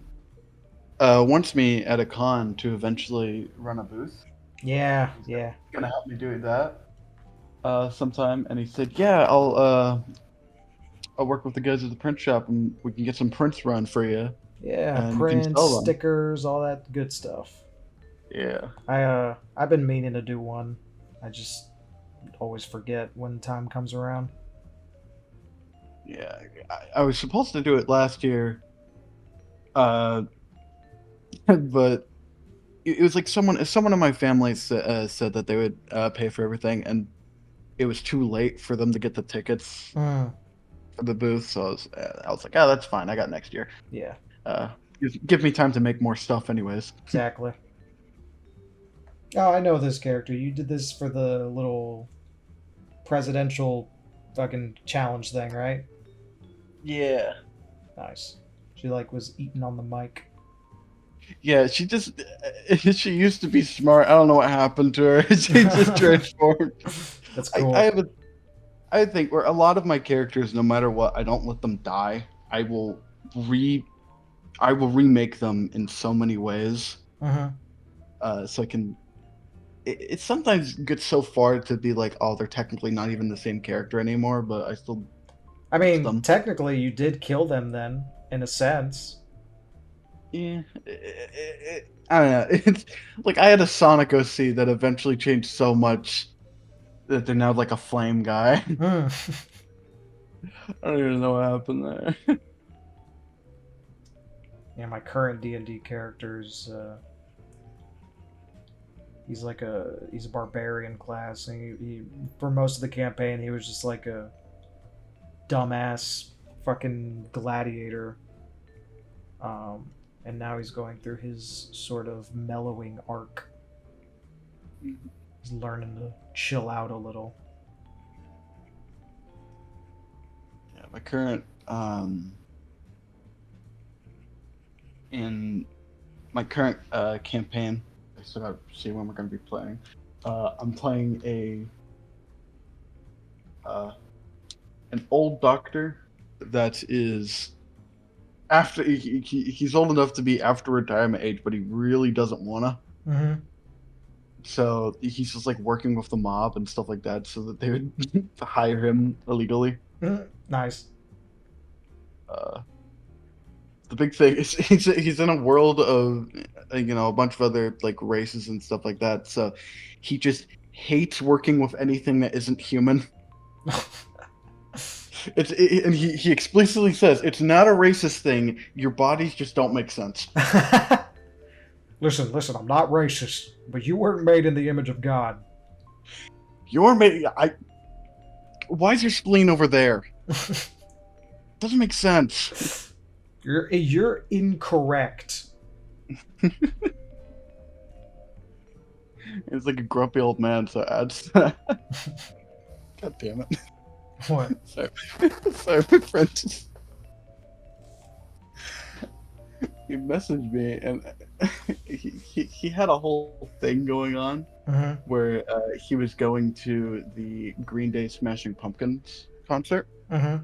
wants me at a con to eventually run a booth. Yeah. He's gonna help me do that sometime, and he said, "Yeah, I'll work with the guys at the print shop, and we can get some prints run for you." Yeah, And you can prints, sell them. stickers, all that good stuff. Yeah. I've been meaning to do one. I just always forget when time comes around. Yeah, I was supposed to do it last year, but it was like someone in my family said that they would pay for everything, and it was too late for them to get the tickets for the booth. So I was like, oh, that's fine. I got next year. Yeah. Give me time to make more stuff, anyways. Exactly. Oh, I know this character. You did this for the little presidential fucking challenge thing, right? Yeah. Nice. She like was eating on the mic. Yeah, she used to be smart. I don't know what happened to her. She just transformed. That's I, cool. I have a I think where a lot of my characters, no matter what, I don't let them die. Re I will remake them in so many ways. Mhm. So I can. It sometimes gets so far to be like, oh, they're technically not even the same character anymore, but I still I use mean, them. technically, you did kill them then, in a sense. Yeah, I don't know. It's like I had a Sonic OC that eventually changed so much that they're now like a flame guy. Hmm. I don't even know what happened there. Yeah, my current D&D character's he's a barbarian class, and he for most of the campaign he was just like a dumbass fucking gladiator. And now he's going through his sort of mellowing arc. He's learning to chill out a little. Yeah, my current in my current campaign, I still gotta see when we're gonna be playing. I'm playing an old doctor that is after he's old enough to be after retirement age, but he really doesn't wanna. Mm-hmm. So he's just like working with the mob and stuff like that, so that they would hire him illegally. Mm-hmm. Nice. Uh, the big thing is he's in a world of a bunch of other like races and stuff like that. So he just hates working with anything that isn't human. And he explicitly says it's not a racist thing. Your bodies just don't make sense. Listen, I'm not racist, but you weren't made in the image of God. You're made. Why is your spleen over there? Doesn't make sense. You're incorrect. It's like a grumpy old man, so adds that. God damn it. What? Sorry, sorry, my friend just he messaged me and he had a whole thing going on Mm-hmm. where he was going to the Green Day Smashing Pumpkins concert. Mm-hmm.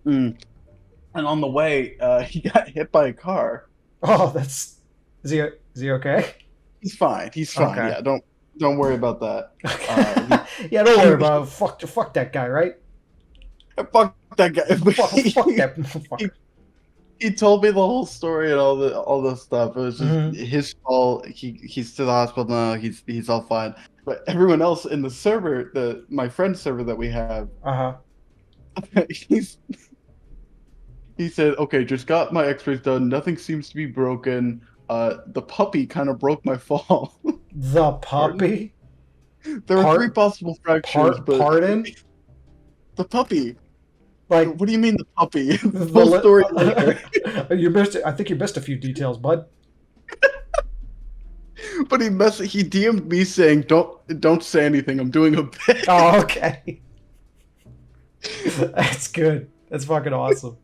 And on the way, he got hit by a car. Oh, that's is he okay? He's fine. He's fine. Okay. Yeah, don't worry about that. Yeah, don't worry about it. Fuck that guy, right? Fuck that guy. Fuck that motherfucker. He told me the whole story and all the stuff. It was just Mhm. his fault. He's to the hospital now. He's all fine. But everyone else in the server, my friend's server that we have, Uh-huh. he said, okay, just got my x-rays done. Nothing seems to be broken. The puppy kind of broke my fall. The puppy? There were 3 possible fractures, but Pardon? the puppy. Like What do you mean the puppy? the Full story later. You missed it. I think you missed a few details, bud. But he DM'd me saying, "Don't say anything. I'm doing a bit." Oh, okay. That's good. That's fucking awesome.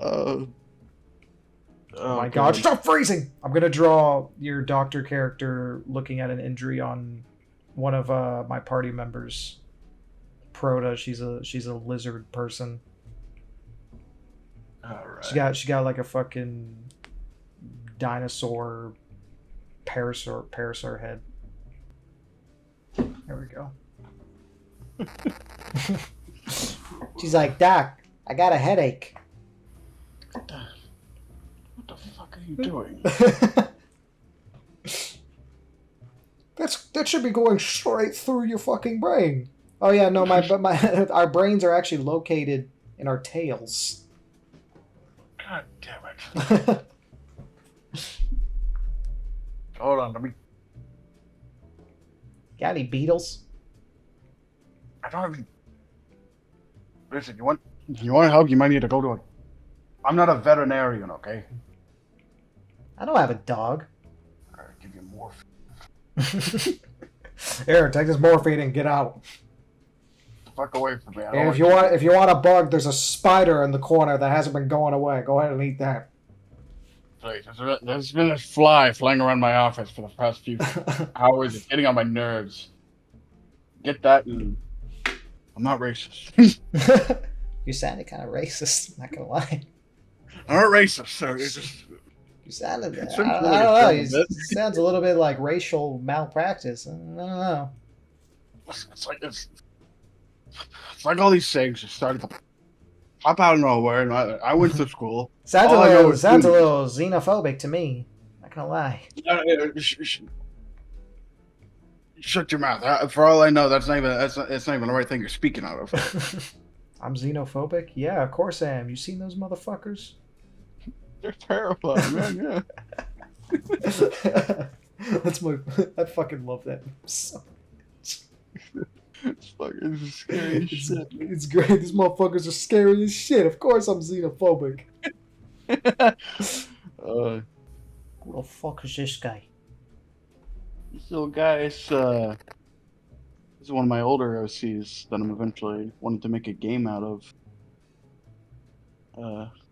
Oh My God, stop freezing! I'm gonna draw your doctor character looking at an injury on one of my party members. Proto, she's a lizard person. All right. She got like a fucking dinosaur parasaur head. There we go. She's like, Doc, I got a headache. What the fuck are you doing? That should be going straight through your fucking brain. Oh yeah, no, my our brains are actually located in our tails. God damn it! Hold on, let me. Got any beetles? I don't have any. Listen, you want help? You might need to go to a. I'm not a veterinarian, okay? I don't have a dog. I'll give you morphine. Here, take this morphine and get out. The fuck away from me. I don't And like if you want a bug, there's a spider in the corner that hasn't been going away. Go ahead and eat that. Please, there's been a fly flying around my office for the past few hours. It's getting on my nerves. Get that. And I'm not racist. You sounded kind of racist. Not gonna lie. I'm not racist, sir. It's just. You sounded. I It's don't really know. a It bit. sounds a little bit like racial malpractice. I don't know. It's like all these things just started to pop out of nowhere. And I went to school. Sounds All I know a is little xenophobic to me. Not gonna lie. Shut your mouth. For all I know, that's not even the right thing you're speaking out of. I'm xenophobic? Yeah, of course I am. You seen those motherfuckers? They're terrifying, man. Yeah. That's my. I fucking love that so It's fucking scary as shit. It's great. These motherfuckers are scary as shit. Of course I'm xenophobic. Who Who the fuck is this guy? this little guy is this is one of my older OCs that I'm eventually wanted to make a game out of.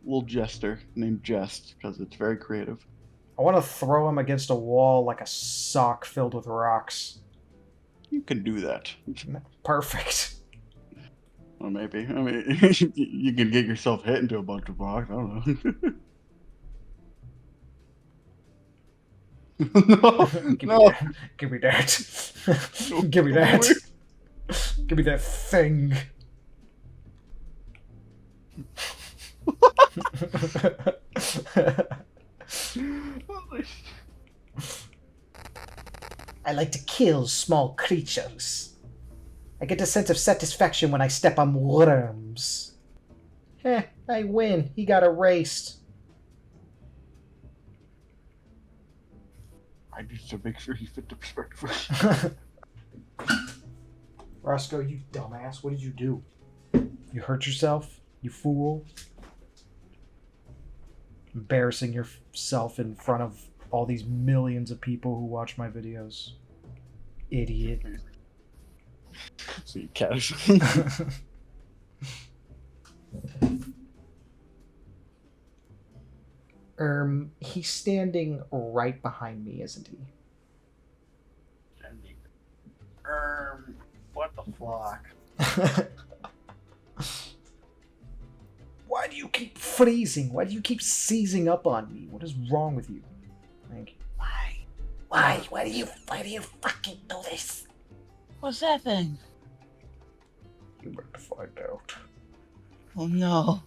Little jester named Jest because it's very creative. I want to throw him against a wall like a sock filled with rocks. You can do that. Perfect. Or maybe. I mean, you can get yourself hit into a bunch of rocks. I don't know. No, no. Give me that. Give me that. Give me that thing. I like to kill small creatures. I get a sense of satisfaction when I step on worms. Heh, I win. He got erased. I need to make sure he fit the perspective. Roscoe, you dumbass. What did you do? You hurt yourself? You fool? Embarrassing yourself in front of all these millions of people who watch my videos. Idiot. See, cash. He's standing right behind me, isn't he? What the fuck? Why do you keep freezing? Why do you keep seizing up on me? What is wrong with you? Thank you. Why? Why do you fucking do this? What's that thing? You better find out. Oh no.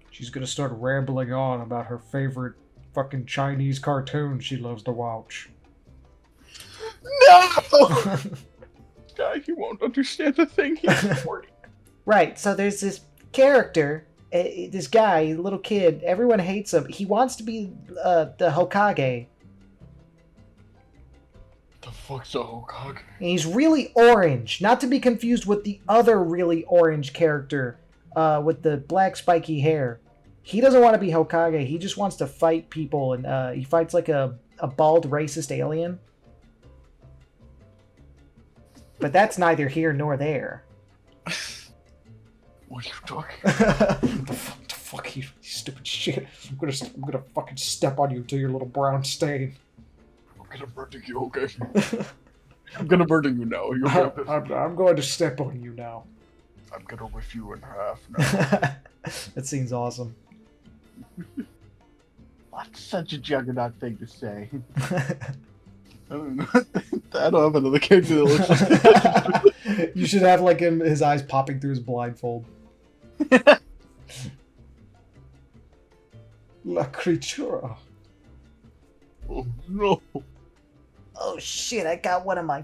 She's gonna start rambling on about her favorite fucking Chinese cartoon she loves to watch. No! Guy, he won't understand a thing. He's 40. Right, so there's this character, this guy, little kid, everyone hates him. He wants to be the Hokage. The fuck's a Hokage? And he's really orange, not to be confused with the other really orange character with the black spiky hair. He doesn't want to be Hokage, he just wants to fight people, and he fights like a bald racist alien. But that's neither here nor there. What are you talking? The fuck you stupid shit. I'm gonna fucking step on you till your little brown stain. I'm gonna murder you, okay? I'm gonna murder you now. You're gonna I'm going to step on you now. I'm gonna whiff you in half now. That scene's awesome. That's such a juggernaut thing to say. I don't know. I don't have another character that looks like You should have like his eyes popping through his blindfold. La creatura. Oh no. Oh shit, I got one of my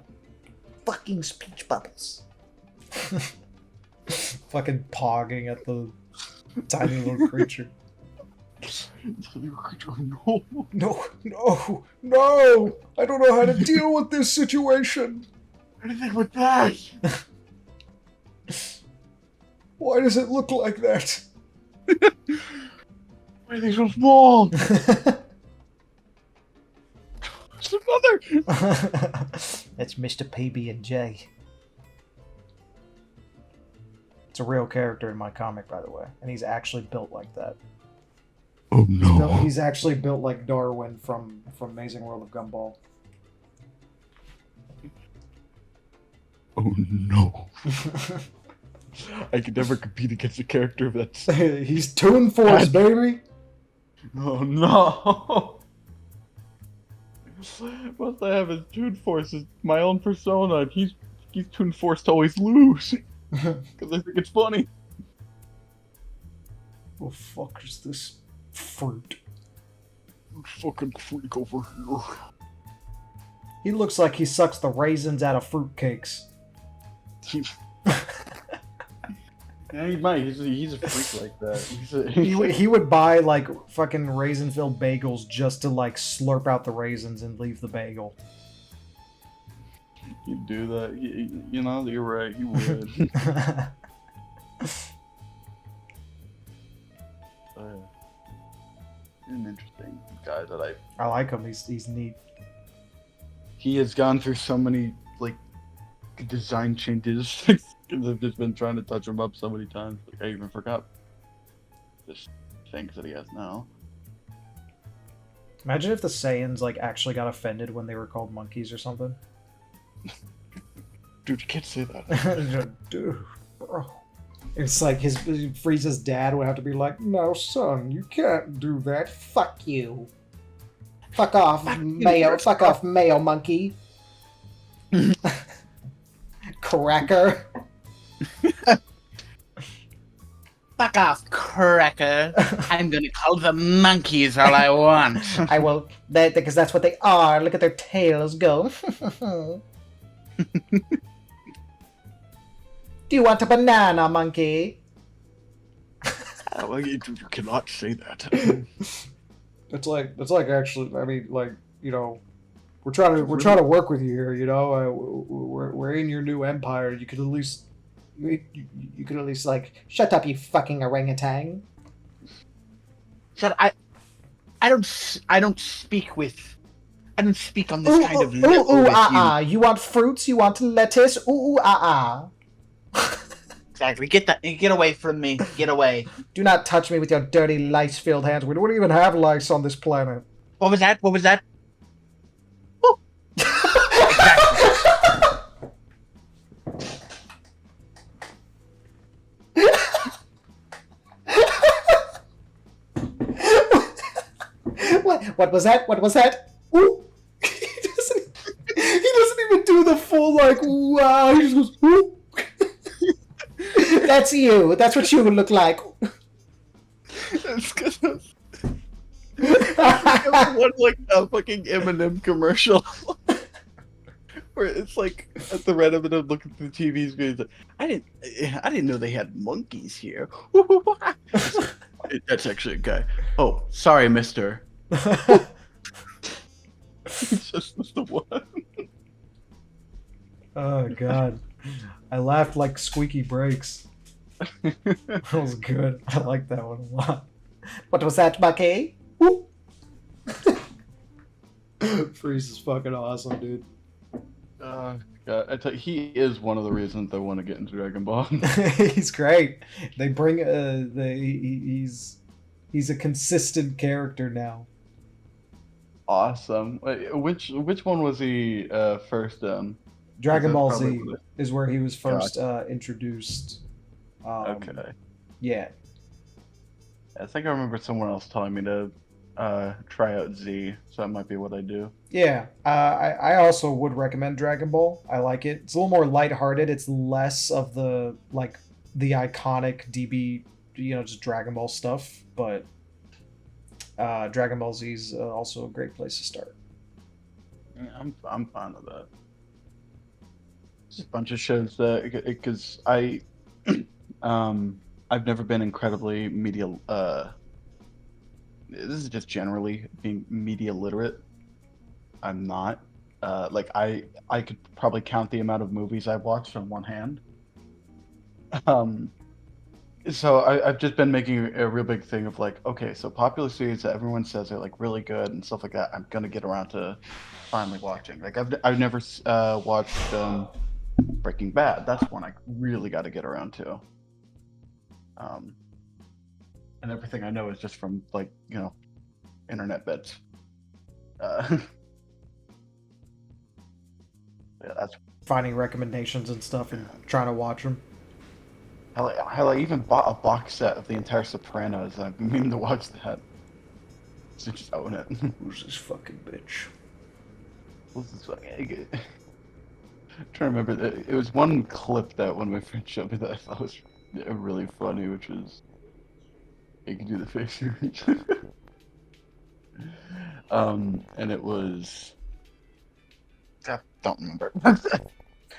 fucking speech bubbles. Fucking pogging at the tiny little creature. No. No! I don't know how to deal with this situation. Anything but that. Why does it look like that? Why are they so small? What's another? That's Mr. PB&J. It's a real character in my comic, by the way, and he's actually built like that. Oh no! He's actually built like Darwin from Amazing World of Gumball. Oh no! I could never compete against a character that's. He's Toon Force, baby. Oh no! What I have is Toon Force is my own persona, and he's Toon Force to always lose because I think it's funny. What the fuck is this fruit? Fucking freak over here. He looks like he sucks the raisins out of fruitcakes. Yeah, he might. He's a freak like that. He would buy like fucking raisin-filled bagels just to like slurp out the raisins and leave the bagel. He'd do that. You know, you're right. He would. An interesting guy that I like him. He's neat. He has gone through so many like design changes. I've just been trying to touch him up so many times. Like I even forgot this things that he has now. Imagine if the Saiyans like actually got offended when they were called monkeys or something. Dude, you can't say that. Dude, bro. It's like Frieza's dad would have to be like, "No, son, you can't do that. Fuck you. Fuck off, Mayo. Fuck off, Mayo monkey. Cracker." Fuck off, cracker. I'm gonna call them monkeys all I want. I will, because that's what they are. Look at their tails go. Do you want a banana, monkey? Well, you cannot say that. It's like actually. I mean, like, you know, we're trying to work with you here. You know, we're in your new empire. You could at least. You could at least like shut up, you fucking orangutan. Shut up. I don't speak on this kind of level with you. You want fruits? You want lettuce? Exactly. Get away from me. Get away. Do not touch me with your dirty lice-filled hands. We don't even have lice on this planet. What was that? Oh. Exactly. What was that? What was that? Ooh. He doesn't even do the full like wow. He just goes ooh. That's you. That's what you would look like. It's because one like a fucking Eminem commercial where it's like at the random and I'm looking through the TV screen. Like, I didn't know they had monkeys here. That's actually a guy. Oh, sorry, Mister. It's just the one. Oh god, I laughed like squeaky brakes. That was good. I like that one a lot. What was that, Bucky? Freeze is fucking awesome, dude. God, I tell you, he is one of the reasons I want to get into Dragon Ball. He's great. They bring he's a consistent character now. Awesome. Wait, which one was he first in? Dragon Ball Probably Z is where he was first introduced. Okay. Yeah. I think I remember someone else telling me to try out Z, so that might be what I do. Yeah. I also would recommend Dragon Ball. I like it. It's a little more lighthearted. It's less of the iconic DB, just Dragon Ball stuff, but Dragon Ball Z is also a great place to start. Yeah, I'm fine with that. Just a bunch of shows that because I've never been incredibly media. This is just generally being media literate. I'm not. Like I could probably count the amount of movies I've watched on one hand. So I've just been making a real big thing of like, okay, so popular series that everyone says are like really good and stuff like that. I'm gonna get around to finally watching. Like I've never watched Breaking Bad. That's one I really got to get around to. Um, and everything I know is just from like internet bits. Yeah, that's Finding recommendations and stuff and trying to watch them. hell, I even bought a box set of the entire Sopranos. I've been meaning to watch that. So just own it. Who's this fucking bitch? What's this fucking good? I'm trying to remember. It was one clip that one of my friends showed me that I thought was really funny, which was you can do the face. And it was I don't remember.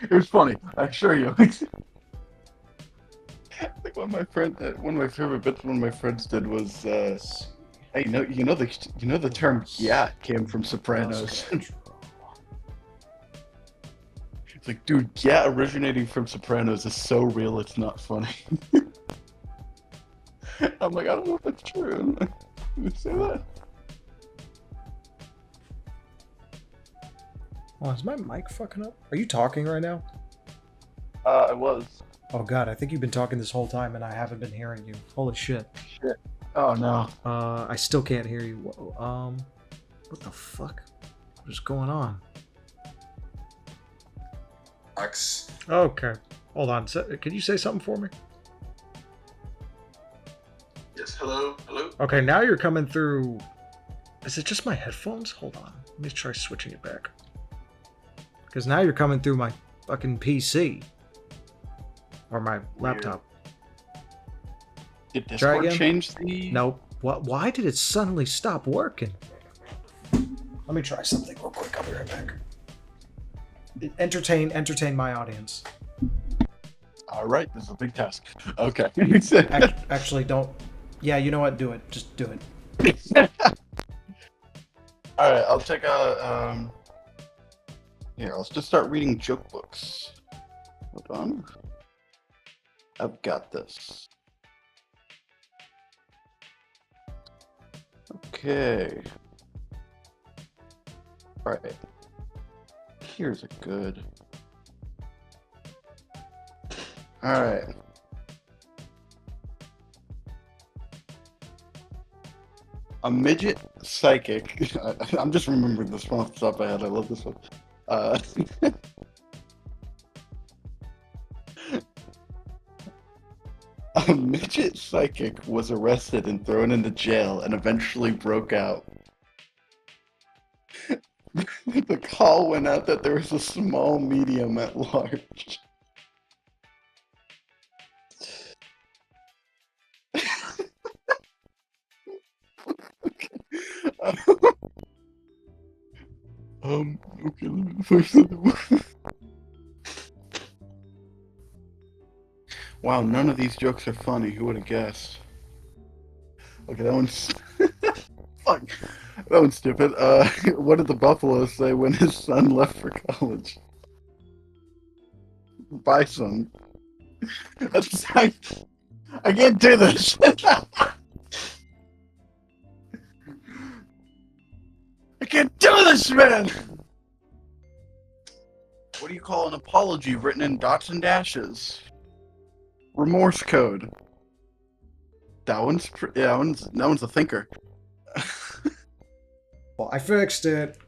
It was funny. I assure you. Like one of my favorite bits one of my friends did was, hey, the term "yeah" came from Sopranos. It's like, dude, "yeah" originating from Sopranos is so real, it's not funny. I'm like, I don't know if that's true. Did you say that? Oh, is my mic fucking up? Are you talking right now? I was. Oh god, I think you've been talking this whole time and I haven't been hearing you. Holy shit. Shit. Oh no. I still can't hear you. What the fuck? What is going on? X. Okay. Hold on. Can you say something for me? Yes, hello? Hello? Okay, now you're coming through. Is it just my headphones? Hold on. Let me try switching it back. Because now you're coming through my fucking PC. Or my laptop. Did Try Discord again? change the? Nope. What? Why did it suddenly stop working? Let me try something real quick. I'll be right back. Entertain my audience. All right, this is a big task. Okay. Actually, don't. Yeah, you know what? Do it. Just do it. All right, I'll take a. Here, let's just start reading joke books. Hold on. I've got this. Okay. All right. Here's a good. All right. A midget psychic. I'm just remembering this one off the top of my head. I love this one. A midget psychic was arrested and thrown into jail and eventually broke out. The call went out that there was a small medium at large. Okay, let me first. Wow, none of these jokes are funny. Who would have guessed? Okay, that one's fuck. That one's stupid. What did the buffalo say when his son left for college? Buy some. That's I can't do this. I can't do this, man. What do you call an apology written in dots and dashes? Remorse code. That one's that one's a thinker. Well, I fixed it.